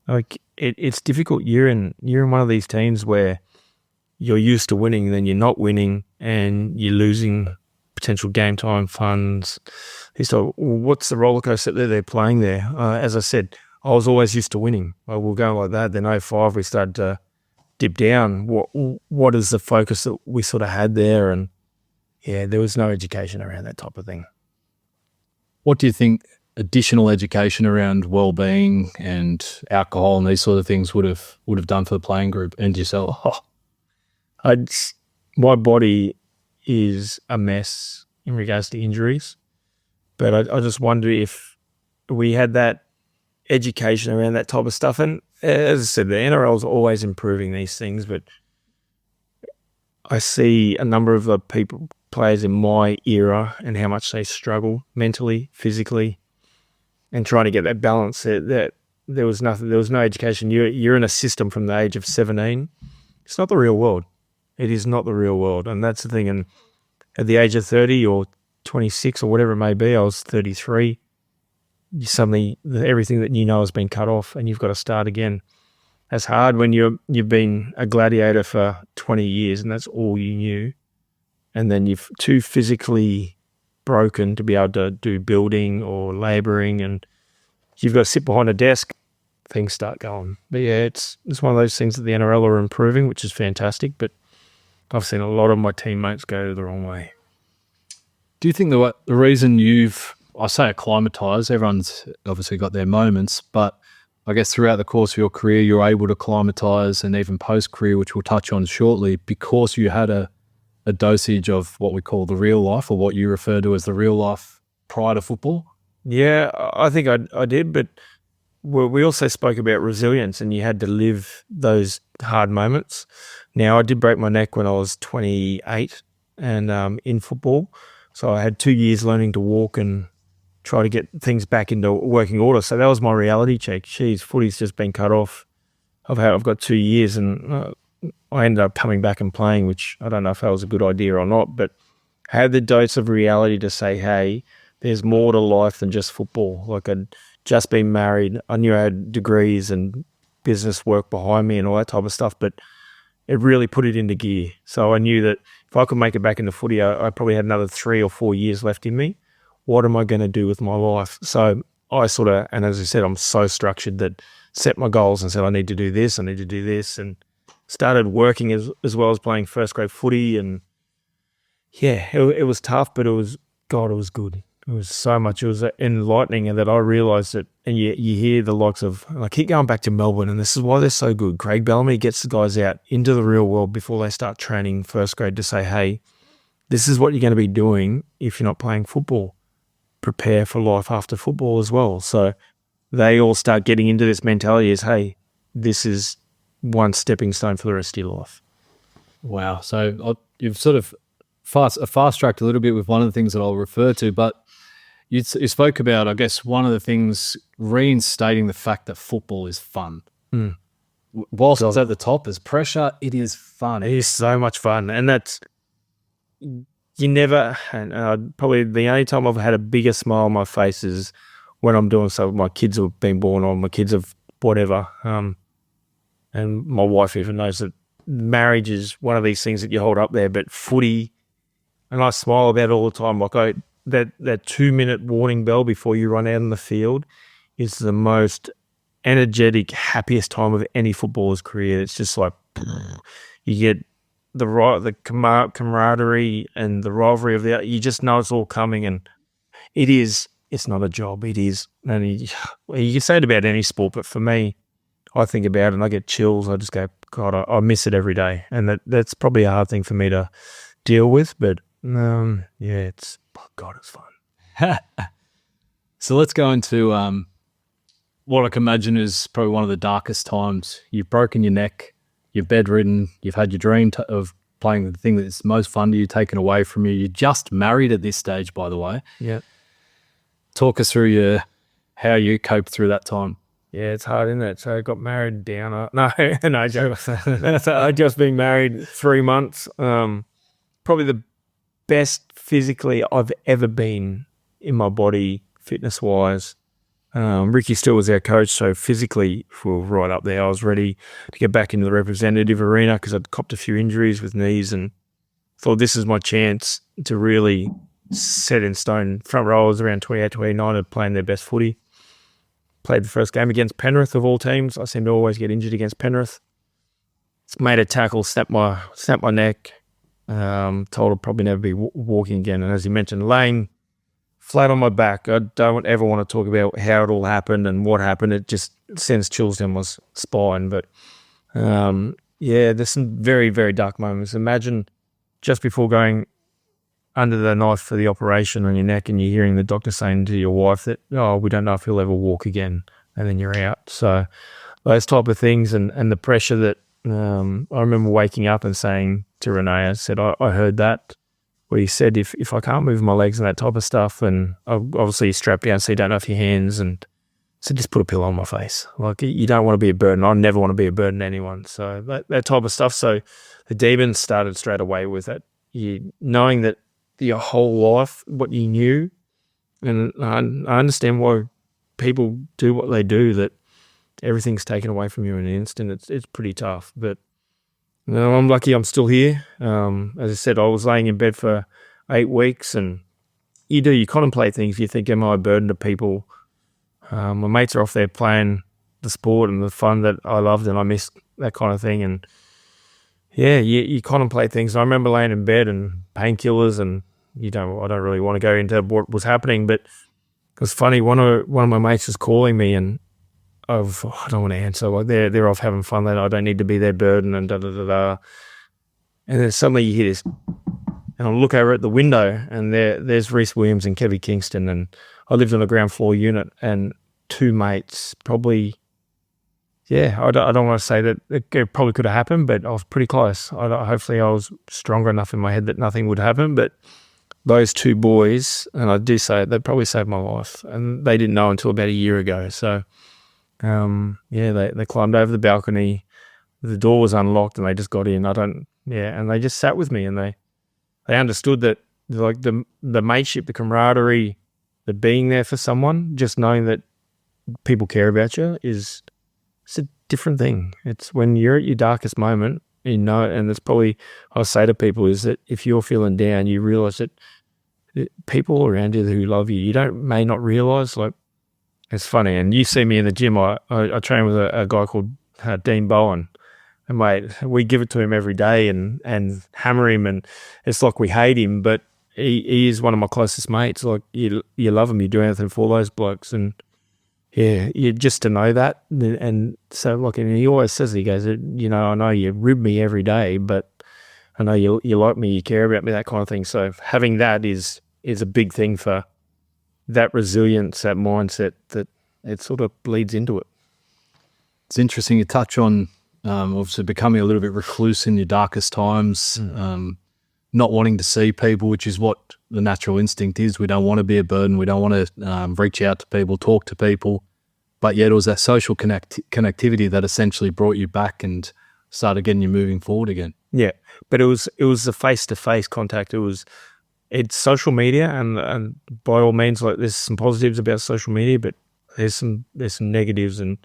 Like it's difficult. You're in one of these teams where you're used to winning, then you're not winning, and you're losing potential game time funds. So what's the roller coaster that they're playing there? As I said, I was always used to winning. We'll go like that. Then 2005 we started to dip down. What is the focus that we sort of had there? And yeah, there was no education around that type of thing. What do you think additional education around well-being and alcohol and these sort of things would have done for the playing group and yourself? My body is a mess in regards to injuries, but I just wonder if we had that education around that type of stuff. And as I said, the NRL is always improving these things, but I see a number of the players in my era and how much they struggle mentally, physically, and trying to get that balance. That there was no education. You're in a system from the age of 17. It's not the real world. It is not the real world, and that's the thing. And at the age of 30 or 26 or whatever it may be, I was 33. Suddenly, everything that you know has been cut off, and you've got to start again. That's hard when you've been a gladiator for 20 years, and that's all you knew. And then you're too physically broken to be able to do building or labouring, and you've got to sit behind a desk. Things start going. But yeah, it's one of those things that the NRL are improving, which is fantastic. But I've seen a lot of my teammates go the wrong way. Do you think the reason I say acclimatise, everyone's obviously got their moments, but I guess throughout the course of your career, you're able to acclimatise, and even post-career, which we'll touch on shortly, because you had a a dosage of what we call the real life, or what you refer to as the real life prior to football? Yeah, I think I did, but we also spoke about resilience, and you had to live those hard moments. Now, I did break my neck when I was 28 and in football. So I had 2 years learning to walk and try to get things back into working order. So that was my reality check. Geez, footy's just been cut off. I've got 2 years, and I ended up coming back and playing, which I don't know if that was a good idea or not, but I had the dose of reality to say, hey, there's more to life than just football. Like, I'd just been married. I knew I had degrees and business work behind me and all that type of stuff, but it really put it into gear. So I knew that if I could make it back into footy, I probably had another 3 or 4 years left in me. What am I going to do with my life? So I sort of, and as I said, I'm so structured that set my goals and said, I need to do this, and started working as well as playing first grade footy. And yeah, it was tough, but it was good. It was so much. It was enlightening, and that I realised that. And you hear the likes of, and I keep going back to Melbourne, and this is why they're so good. Craig Bellamy gets the guys out into the real world before they start training first grade to say, hey, this is what you're going to be doing if you're not playing football. Prepare for life after football as well. So they all start getting into this mentality as, hey, this is one stepping stone for the rest of your life. Wow. So you've sort of fast-tracked a little bit with one of the things that I'll refer to, but you spoke about, I guess, one of the things, reinstating the fact that football is fun. Whilst it's at the top as pressure, it is fun. It is so much fun. And that's, you never, and probably the only time I've had a bigger smile on my face is when I'm doing so. My kids have been born, or my kids have whatever. And my wife even knows that marriage is one of these things that you hold up there, but footy, and I smile about it all the time. Like, that 2-minute warning bell before you run out in the field is the most energetic, happiest time of any footballer's career. It's just like, you get the camaraderie and the rivalry of you just know it's all coming, and it's not a job. It is. And you can say it about any sport, but for me, I think about it and I get chills. I just go, God, I miss it every day. And that's probably a hard thing for me to deal with, but it's fun. So let's go into what I can imagine is probably one of the darkest times. You've broken your neck, you're bedridden, you've had your dream of playing the thing that's most fun to you taken away from you. You're just married at this stage, by the way. Yeah. Talk us through how you coped through that time. Yeah, it's hard, isn't it? So I got married down. No joke. I'd just been married 3 months. Probably the best physically I've ever been in my body, fitness-wise. Ricky still was our coach, so physically we were right up there. I was ready to get back into the representative arena because I'd copped a few injuries with knees, and thought this is my chance to really set in stone. Front row was around 28, 29 and playing their best footy. Played the first game against Penrith of all teams. I seem to always get injured against Penrith. Made a tackle, snapped my neck. Told I'd probably never be walking again. And as you mentioned, laying flat on my back. I don't ever want to talk about how it all happened and what happened. It just sends chills down my spine. But there's some very, very dark moments. Imagine just before going under the knife for the operation on your neck, and you're hearing the doctor saying to your wife that, oh, we don't know if he'll ever walk again, and then you're out. So those type of things, and the pressure that I remember waking up and saying to Renee, I said, I heard that, where he said, if I can't move my legs and that type of stuff, and obviously you're strapped down so you don't know if your hands, and so just put a pillow on my face. Like, you don't want to be a burden. I never want to be a burden to anyone. So that type of stuff. So the demons started straight away with that. Knowing that your whole life, what you knew, and I understand why people do what they do, that everything's taken away from you in an instant. It's pretty tough, but I'm lucky I'm still here. As I said, I was laying in bed for 8 weeks, and you contemplate things. You think, am I a burden to people? My mates are off there playing the sport and the fun that I loved, and I missed that kind of thing. And yeah, you contemplate things. I remember laying in bed and painkillers, and I don't really want to go into what was happening, but it was funny. One of my mates was calling me, and I don't want to answer. Like, they're off having fun. I don't need to be their burden, and da da da da. And then suddenly you hear this and I look over at the window, and there's Reece Williams and Kevin Kingston, and I lived on a ground floor unit, and two mates probably. Yeah, I don't want to say that it probably could have happened, but I was pretty close. Hopefully I was stronger enough in my head that nothing would happen, but those two boys, and I do say it, they probably saved my life, and they didn't know until about a year ago. So, they climbed over the balcony, the door was unlocked, and they just got in. And they just sat with me, and they understood that, like, the mateship, the camaraderie, the being there for someone, just knowing that people care about you it's a different thing. It's when you're at your darkest moment, and it's probably, I say to people, is that if you're feeling down, you realize that people around you who love you, may not realize. Like, it's funny, and you see me in the gym, I train with a guy called Dean Bowen, and mate, we give it to him every day and hammer him, and it's like we hate him, but he is one of my closest mates. Like, you love him, you do anything for those blokes, and yeah, you just to know that. And so, like, and he always says, he goes, I know you rib me every day, but I know you like me, you care about me, that kind of thing. So having that is a big thing for that resilience, that mindset, that it sort of bleeds into it. It's interesting you touch on obviously becoming a little bit recluse in your darkest times, not wanting to see people, which is what the natural instinct is. We don't want to be a burden. We don't want to reach out to people, talk to people. But yet it was that social connectivity that essentially brought you back and started getting you moving forward again. Yeah, but it was the face-to-face contact. It's social media, and by all means, like, there's some positives about social media, but there's some negatives, and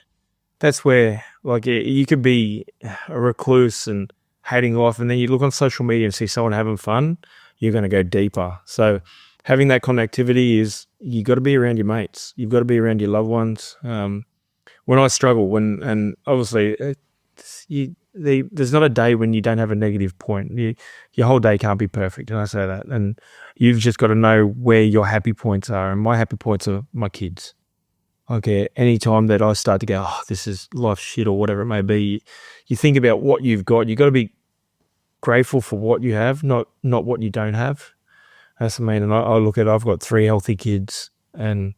that's where, like, you could be a recluse and hating life, and then you look on social media and see someone having fun, you're going to go deeper. So having that connectivity is, you got to be around your mates. You've got to be around your loved ones. When I struggle, and obviously there's not a day when you don't have a negative point. Your whole day can't be perfect, and I say that. And you've just got to know where your happy points are. And my happy points are my kids. Okay, any time that I start to go, oh, this is life shit or whatever it may be, you think about what you've got. You've got to be grateful for what you have, not what you don't have. That's the main. And I look at, I've got 3 healthy kids, and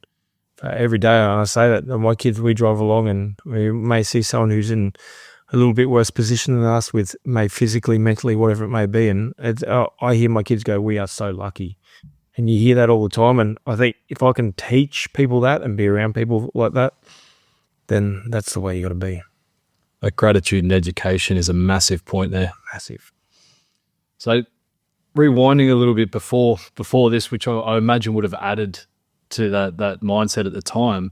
every day I say that, my kids, we drive along and we may see someone who's in a little bit worse position than us, with physically, mentally, whatever it may be. And I hear my kids go, we are so lucky. And you hear that all the time. And I think if I can teach people that and be around people like that, then that's the way you got to be. Like, gratitude and education is a massive point there. Massive. So rewinding a little bit before this, which I imagine would have added to that mindset at the time,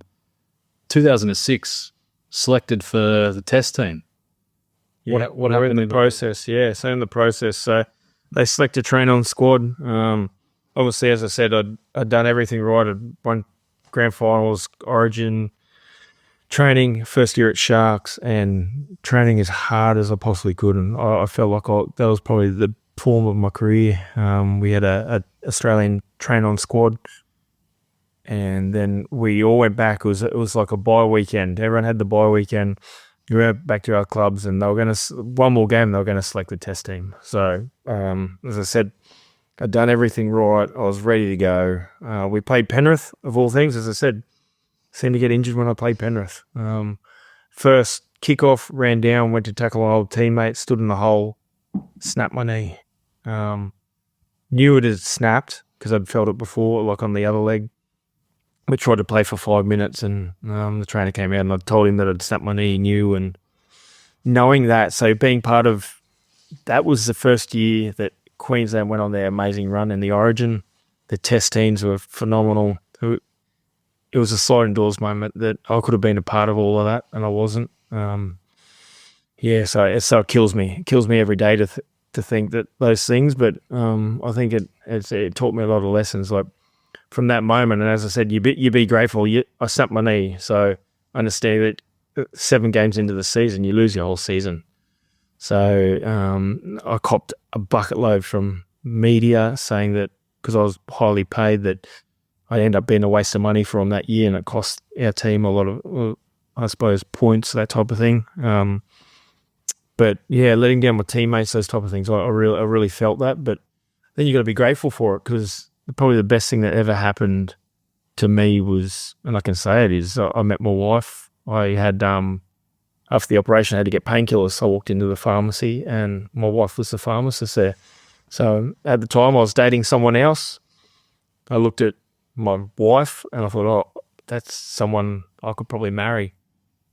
2006, selected for the test team. Yeah, what happened in the process? Yeah, so in the process, so they selected train on squad. Obviously, as I said, I'd done everything right. I'd won grand finals, Origin, training, first year at Sharks, and training as hard as I possibly could. And I felt like that was probably the form of my career. We had a Australian train on squad, and then we all went back. It was like a bye weekend. Everyone had the bye weekend. We went back to our clubs, and they were going to, one more game, they were going to select the test team. So, as I said, I'd done everything right. I was ready to go. We played Penrith, of all things. As I said, seemed to get injured when I played Penrith. First kickoff, ran down, went to tackle an old teammate, stood in the hole, snapped my knee. Knew it had snapped because I'd felt it before, like on the other leg. We tried to play for 5 minutes, and the trainer came out, and I told him that I'd snapped my knee. He knew, and knowing that, so being part of that was the first year that Queensland went on their amazing run in the Origin. The test teams were phenomenal. It was a sliding doors moment that I could have been a part of all of that, and I wasn't. So it kills me. It kills me every day to think that those things, but I think it taught me a lot of lessons. Like, from that moment, and as I said, you be grateful. I snapped my knee, so I understand that 7 games into the season, you lose your whole season. So I copped a bucket load from media saying that because I was highly paid, that I'd end up being a waste of money for them that year, and it cost our team a lot of, I suppose, points, that type of thing. But yeah, letting down my teammates, those type of things, I really felt that. But then you got to be grateful for it, because probably the best thing that ever happened to me was, and I can say it, is I met my wife. I had, after the operation, I had to get painkillers. So I walked into the pharmacy and my wife was the pharmacist there. So at the time I was dating someone else. I looked at my wife and I thought, oh, that's someone I could probably marry.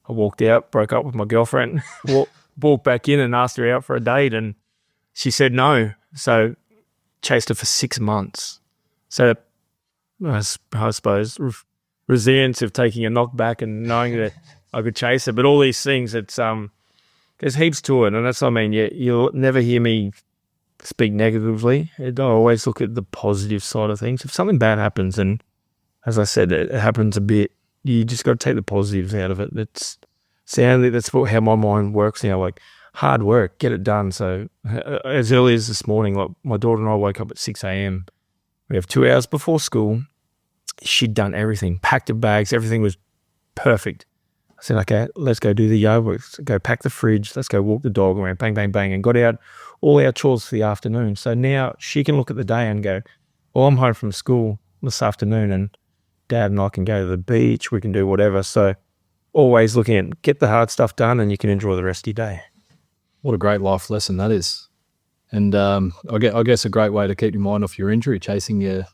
I walked out, broke up with my girlfriend, walked back in and asked her out for a date, and she said no. So chased her for 6 months. So I suppose resilience of taking a knockback and knowing that I could chase her. But all these things, it's there's heaps to it, and that's what I mean. You'll never hear me speak negatively. I always look at the positive side of things. If something bad happens, and as I said, it happens a bit, you just got to take the positives out of it. That's how my mind works now. Like, hard work, get it done. So as early as this morning, like my daughter and I woke up at 6 a.m. We have 2 hours before school. She'd done everything, packed her bags, everything was perfect. I said, okay, let's go do the yard work. Let's go pack the fridge. Let's go walk the dog around, bang, bang, bang, and got out all our chores for the afternoon. So now she can look at the day and go, well, I'm home from school this afternoon and Dad and I can go to the beach. We can do whatever. So always looking at get the hard stuff done and you can enjoy the rest of your day. What a great life lesson that is. And I guess a great way to keep your mind off your injury, chasing your,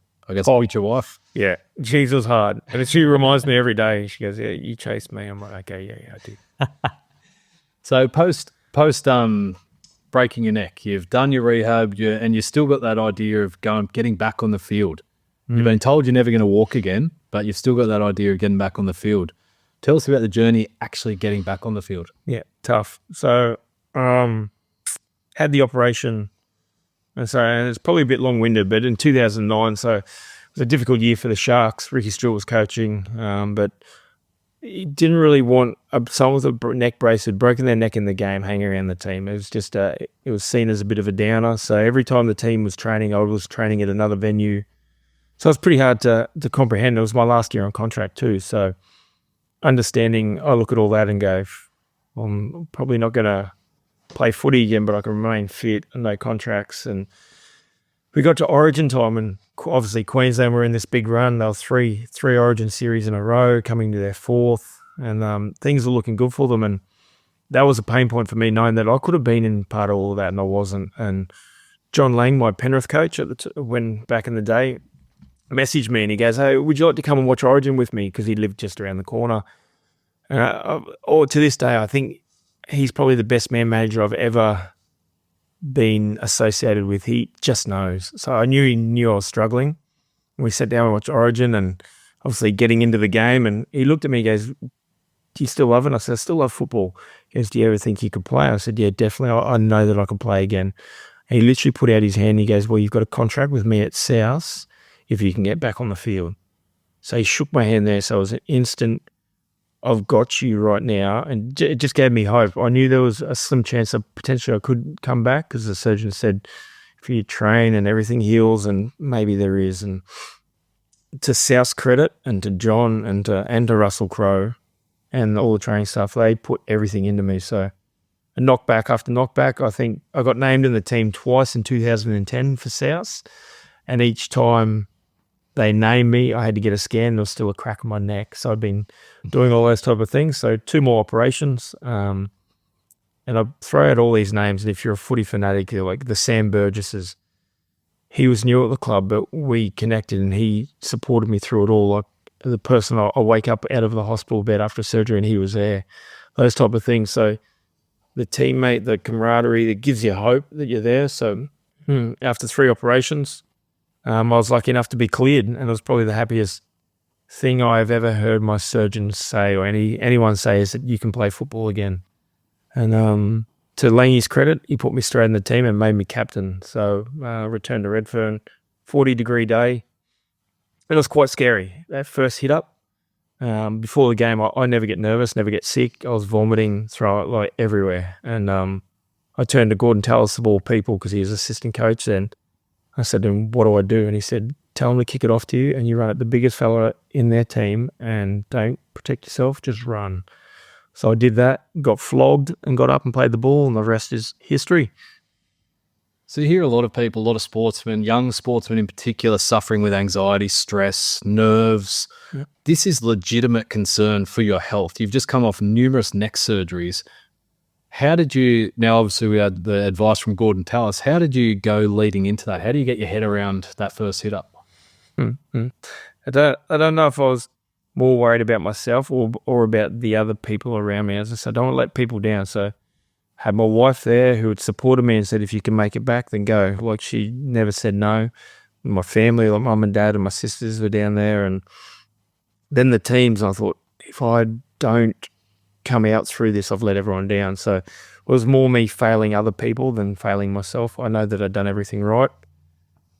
future wife. Yeah, she's was hard. And she reminds me every day. She goes, yeah, you chased me. I'm like, okay, yeah, I did. So post breaking your neck, you've done your rehab, and you still got that idea of getting back on the field. You've been told you're never going to walk again, but you've still got that idea of getting back on the field. Tell us about the journey actually getting back on the field. Yeah, tough. So had the operation, and it's probably a bit long-winded, but in 2009, so it was a difficult year for the Sharks. Ricky Stewart was coaching, but he didn't really want someone with a neck brace who'd broken their neck in the game hanging around the team. It was just it was seen as a bit of a downer. So every time the team was training, I was training at another venue. So it's pretty hard to comprehend. It was my last year on contract too. So understanding, I look at all that and go, I'm probably not going to play footy again, but I can remain fit and no contracts. And we got to Origin time, and obviously Queensland were in this big run. They were three Origin series in a row, coming to their fourth, and things were looking good for them. And that was a pain point for me, knowing that I could have been in part of all of that, and I wasn't. And John Lang, my Penrith coach when back in the day, messaged me and he goes, hey, would you like to come and watch Origin with me? Because he lived just around the corner. Or to this day, I think he's probably the best man manager I've ever been associated with. He just knows. So he knew I was struggling. We sat down and watched Origin and obviously getting into the game. And he looked at me and goes, do you still love it? I said, I still love football. He goes, do you ever think you could play? I said, yeah, definitely. I know that I can play again. And he literally put out his hand. He goes, well, you've got a contract with me at South if you can get back on the field. So he shook my hand there. So it was an instant, I've got you right now. And it just gave me hope. I knew there was a slim chance that potentially I could come back, because the surgeon said, if you train and everything heals, and maybe there is. And to South's credit, and to John and to Russell Crowe and all the training stuff, they put everything into me. So a knockback after knockback. I think I got named in the team twice in 2010 for South. And each time they named me, I had to get a scan. There was still a crack in my neck. So I'd been doing all those type of things. So 2 more operations. And I throw out all these names. And if you're a footy fanatic, you're like the Sam Burgesses. He was new at the club, but we connected and he supported me through it all. Like the person I wake up out of the hospital bed after surgery and he was there. Those type of things. So the teammate, the camaraderie, that gives you hope that you're there. So after 3 operations, I was lucky enough to be cleared, and it was probably the happiest thing I've ever heard my surgeon say, or anyone say, is that you can play football again. And to Langy's credit, he put me straight in the team and made me captain. So returned to Redfern, 40-degree day. It was quite scary, that first hit up. Before the game, I never get nervous, never get sick. I was vomiting, throw it like everywhere. And I turned to Gordon Tallis of all people, because he was assistant coach then. I said to him, what do I do? And he said, tell him to kick it off to you, and you run at the biggest fella in their team, and don't protect yourself, just run. So I did that, got flogged and got up and played the ball, and the rest is history. So you hear a lot of people, a lot of sportsmen, young sportsmen in particular, suffering with anxiety, stress, nerves. Yeah. This is legitimate concern for your health. You've just come off numerous neck surgeries. How did you, now obviously we had the advice from Gordon Tallis, how did you go leading into that? How do you get your head around that first hit up? Mm-hmm. I don't know if I was more worried about myself or about the other people around me. As I said, I don't want to let people down. So I had my wife there who had supported me and said, if you can make it back, then go. Like, she never said no. My family, like mum and dad and my sisters were down there. And then the teams, I thought, if I don't come out through this, I've let everyone down. So it was more me failing other people than failing myself. I know that I'd done everything right.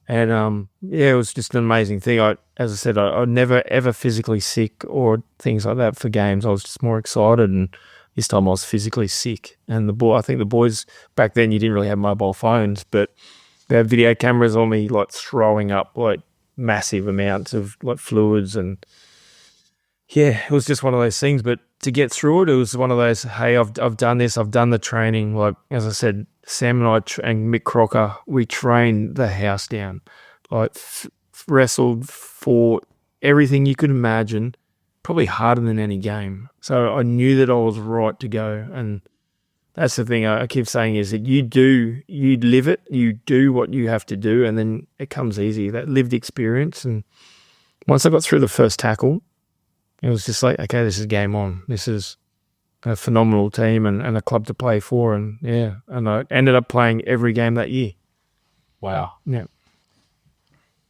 And it was just an amazing thing. As I said, I never ever physically sick or things like that for games. I was just more excited, and this time I was physically sick. And I think the boys back then, you didn't really have mobile phones, but they had video cameras on me, like throwing up like massive amounts of like fluids, and yeah, it was just one of those things. But to get through it, it was one of those, hey, I've done this, I've done the training. Like, as I said, Sam and I and Mick Crocker, we trained the house down, like wrestled, fought, everything you could imagine, probably harder than any game. So I knew that I was right to go. And that's the thing I keep saying, is that you live it, you do what you have to do, and then it comes easy, that lived experience. And once I got through the first tackle, it was just like, okay, this is game on. This is a phenomenal team and a club to play for. And yeah, and I ended up playing every game that year. Wow. Yeah.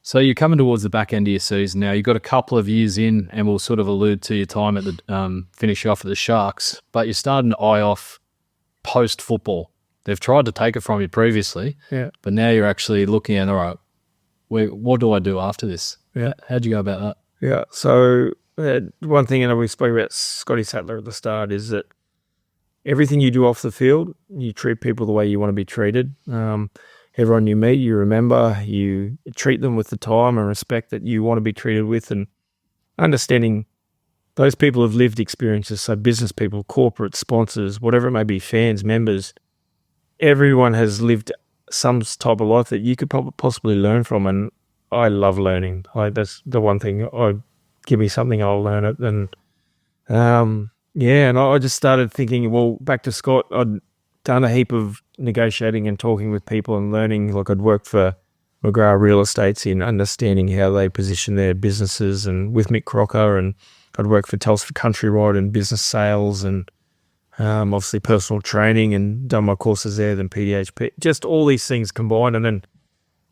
So you're coming towards the back end of your season now. You've got a couple of years in, and we'll sort of allude to your time at the finish off at the Sharks, but you're starting to eye off post-football. They've tried to take it from you previously, Yeah. but now you're actually looking at, all right, what do I do after this? Yeah. How'd you go about that? Yeah. So one thing, and we spoke about Scotty Sattler at the start, is that everything you do off the field, you treat people the way you want to be treated. Everyone you meet, you remember, you treat them with the time and respect that you want to be treated with, and understanding those people have lived experiences. So business people, corporate sponsors, whatever it may be, fans, members, everyone has lived some type of life that you could probably possibly learn from. And I love learning. That's the one thing. Give me something, I'll learn it. And and I just started thinking, well, back to Scott, I'd done a heap of negotiating and talking with people and learning. Like, I'd worked for McGrath Real Estates in understanding how they position their businesses, and with Mick Crocker, and I'd worked for Telstra Countrywide in business sales, and obviously personal training, and done my courses there, then PDHP, just all these things combined. And then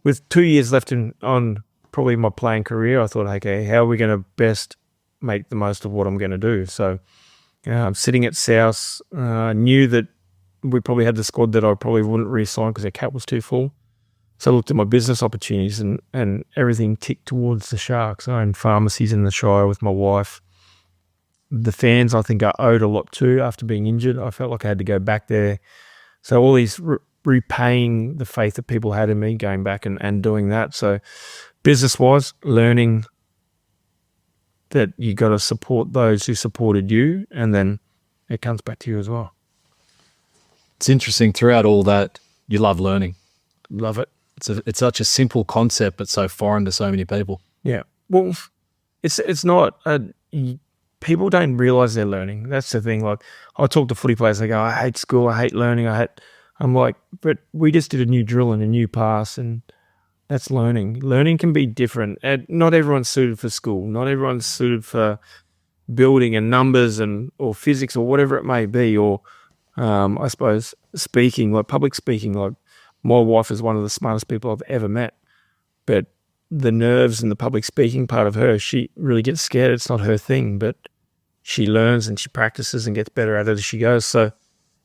with 2 years left on probably my playing career, I thought, okay, how are we going to best make the most of what I'm going to do? So I'm sitting at South, knew that we probably had the squad that I probably wouldn't re-sign because their cap was too full. So I looked at my business opportunities, and everything ticked towards the Sharks. I own pharmacies in the Shire with my wife. The fans, I think, I owed a lot too after being injured. I felt like I had to go back there. So all these repaying the faith that people had in me, going back and doing that. So business-wise, learning that you got to support those who supported you, and then it comes back to you as well. It's interesting, throughout all that, you love learning. Love it. It's such a simple concept, but so foreign to so many people. Yeah. Well, it's not. People don't realize they're learning. That's the thing. Like, I talk to footy players, they go, I hate school, I hate learning, I'm like, but we just did a new drill and a new pass, and that's learning. Learning can be different. And not everyone's suited for school. Not everyone's suited for building and numbers or physics or whatever it may be, or I suppose speaking, like public speaking. Like, my wife is one of the smartest people I've ever met, but the nerves and the public speaking part of her, she really gets scared. It's not her thing, but she learns and she practices and gets better at it as she goes. So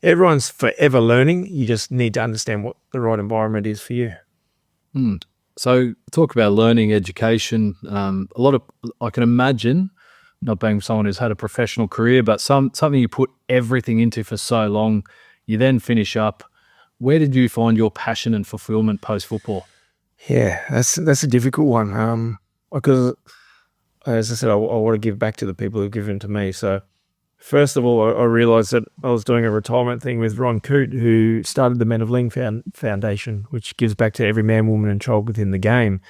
everyone's forever learning. You just need to understand what the right environment is for you. So talk about learning, education. I can imagine, not being someone who's had a professional career, but something you put everything into for so long, you then finish up. Where did you find your passion and fulfillment post-football? Yeah, that's a difficult one. Because, as I said, I want to give back to the people who've given to me. So First of all, I realised that I was doing a retirement thing with Ron Coote, who started the Men of Ling Foundation, which gives back to every man, woman and child within the game.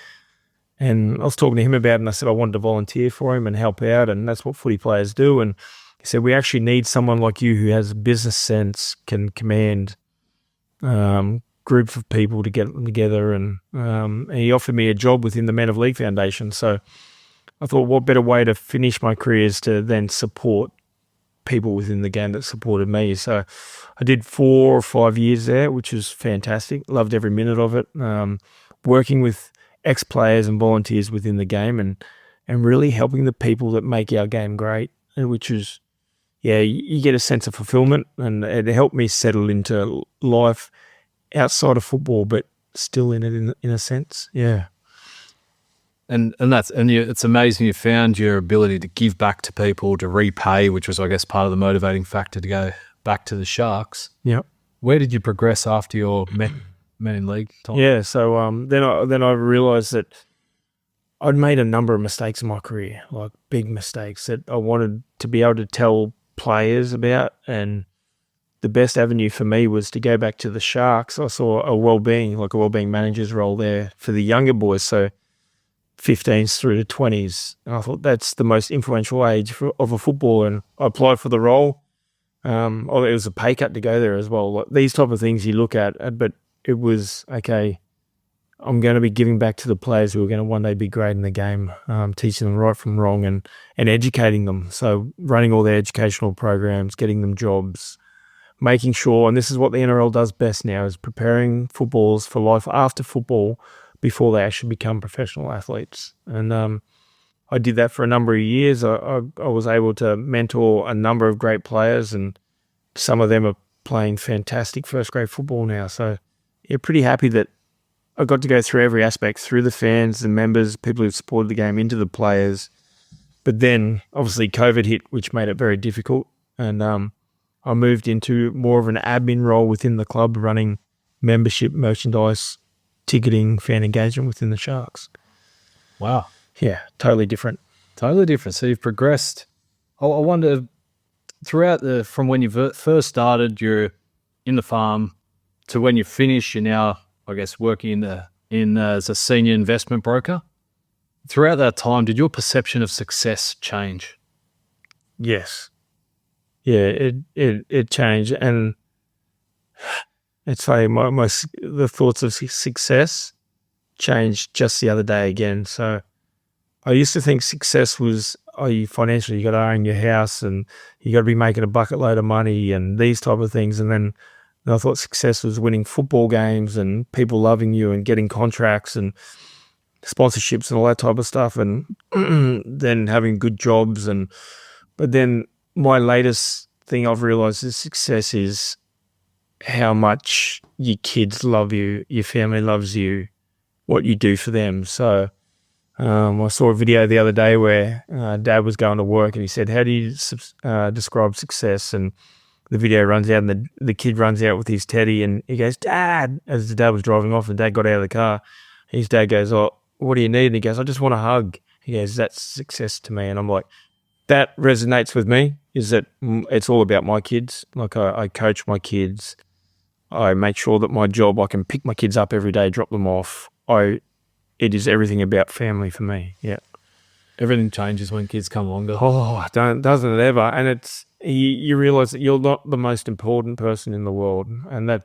And I was talking to him about it, and I said I wanted to volunteer for him and help out, and that's what footy players do. And he said, we actually need someone like you who has business sense, can command groups of people to get them together. And he offered me a job within the Men of League Foundation. So I thought, what better way to finish my career is to then support people within the game that supported me. So I did 4 or 5 years there, which was fantastic. Loved every minute of it. Working with ex-players and volunteers within the game and really helping the people that make our game great, which is, you get a sense of fulfillment, and it helped me settle into life outside of football, but still in it in a sense. Yeah. And it's amazing you found your ability to give back to people, to repay, which was, I guess, part of the motivating factor to go back to the Sharks. Yeah. Where did you progress after your Men in League time? Yeah, so then I realised that I'd made a number of mistakes in my career, like big mistakes that I wanted to be able to tell players about, and the best avenue for me was to go back to the Sharks. I saw a wellbeing manager's role there for the younger boys, so 15s through to 20s. And I thought that's the most influential age of a footballer, and I applied for the role. It was a pay cut to go there as well. Like, these type of things you look at, but it was, okay, I'm going to be giving back to the players who are going to one day be great in the game, teaching them right from wrong and educating them. So running all their educational programs, getting them jobs, making sure, and this is what the NRL does best now, is preparing footballers for life after football before they actually become professional athletes. And I did that for a number of years. I was able to mentor a number of great players, and some of them are playing fantastic first-grade football now. So yeah, pretty happy that I got to go through every aspect, through the fans, the members, people who supported the game, into the players. But then obviously COVID hit, which made it very difficult. And I moved into more of an admin role within the club, running membership, merchandise, ticketing, fan engagement within the Sharks. Wow. Yeah, totally different. Totally different. So you've progressed. I wonder, throughout from when you first started, you're in the farm, to when you finish, you're now, I guess, working as a senior investment broker. Throughout that time, did your perception of success change? Yes. Yeah, it changed, and it's funny. The thoughts of success changed just the other day again. So I used to think success was, you financially, you got to own your house and you got to be making a bucket load of money and these type of things. And then I thought success was winning football games and people loving you and getting contracts and sponsorships and all that type of stuff, and then having good jobs. But then my latest thing I've realized is success is how much your kids love you, your family loves you, what you do for them. So I saw a video the other day where Dad was going to work and he said, how do you describe success? And the video runs out and the kid runs out with his teddy and he goes, Dad, as the dad was driving off, and Dad got out of the car. His dad goes, oh, what do you need? And he goes, I just want a hug. He goes, that's success to me. And I'm like, that resonates with me, is that it's all about my kids. Like I coach my kids. I make sure that my job, I can pick my kids up every day, drop them off. It is everything about family for me. Yeah. Everything changes when kids come along. Doesn't it ever? And it's, you realize that you're not the most important person in the world. And I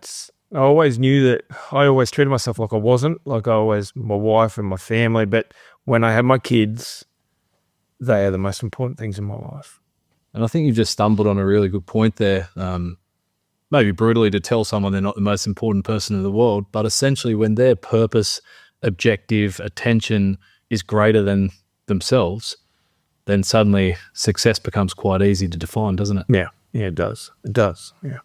always knew that. I always treated myself like I wasn't, my wife and my family. But when I had my kids, they are the most important things in my life. And I think you've just stumbled on a really good point there. Maybe brutally to tell someone they're not the most important person in the world, but essentially when their purpose, objective, attention is greater than themselves, then suddenly success becomes quite easy to define, doesn't it? Yeah, it does. It does, yeah.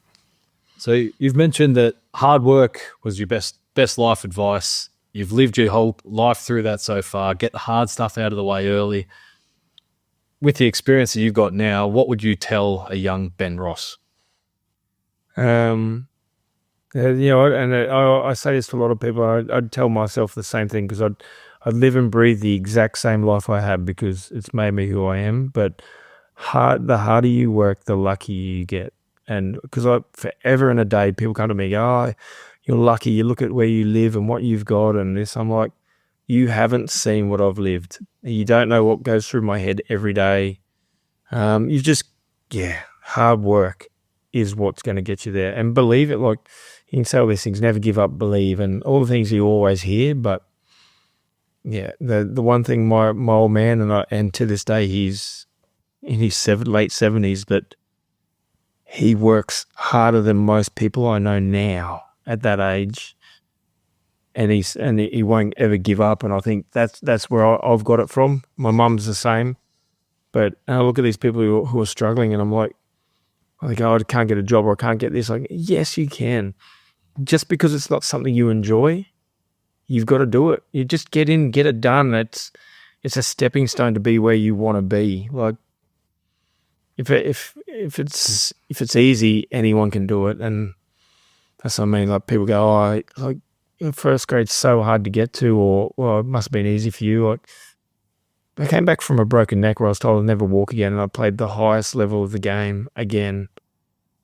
So you've mentioned that hard work was your best life advice. You've lived your whole life through that so far. Get the hard stuff out of the way early. With the experience that you've got now, what would you tell a young Ben Ross? I say this to a lot of people. I'd tell myself the same thing, because I'd live and breathe the exact same life I have, because it's made me who I am. But the harder you work, the luckier you get. And because forever and a day, people come to me, go, oh, you're lucky. You look at where you live and what you've got and this. I'm like, you haven't seen what I've lived. You don't know what goes through my head every day. Hard work is what's going to get you there. And believe it, like you can say all these things, never give up, believe, and all the things you always hear. But yeah, the one thing my old man and to this day, he's in his late 70s, but he works harder than most people I know now at that age. And he won't ever give up. And I think that's where I've got it from. My mum's the same. But I look at these people who are struggling and I'm like, I can't get a job or I can't get this. Like, yes, you can. Just because it's not something you enjoy, you've got to do it. You just get in, get it done. It's a stepping stone to be where you want to be. Like, if it's easy, anyone can do it. And that's what I mean. Like people go, first grade's so hard to get to, or well, it must have been easy for you. Like, I came back from a broken neck where I was told I'd never walk again, and I played the highest level of the game again.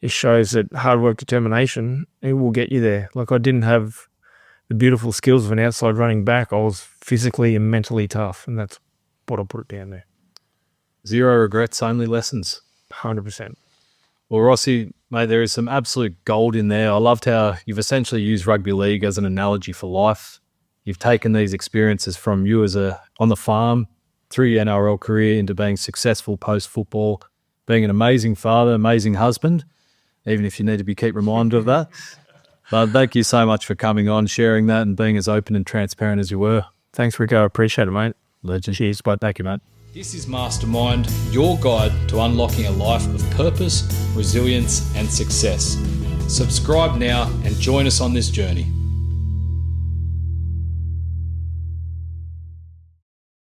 It shows that hard work, determination, it will get you there. Like I didn't have the beautiful skills of an outside running back. I was physically and mentally tough, and that's what I put it down there. 0 regrets, only lessons. 100%. Well, Rossi, mate, there is some absolute gold in there. I loved how you've essentially used rugby league as an analogy for life. You've taken these experiences from you on the farm through your NRL career into being successful post-football, being an amazing father, amazing husband, even if you need to keep reminded of that. But thank you so much for coming on, sharing that and being as open and transparent as you were. Thanks, Rico. I appreciate it, mate. Legend. Cheers. Bye. Thank you, mate. This is Mastermind, your guide to unlocking a life of purpose, resilience, and success. Subscribe now and join us on this journey.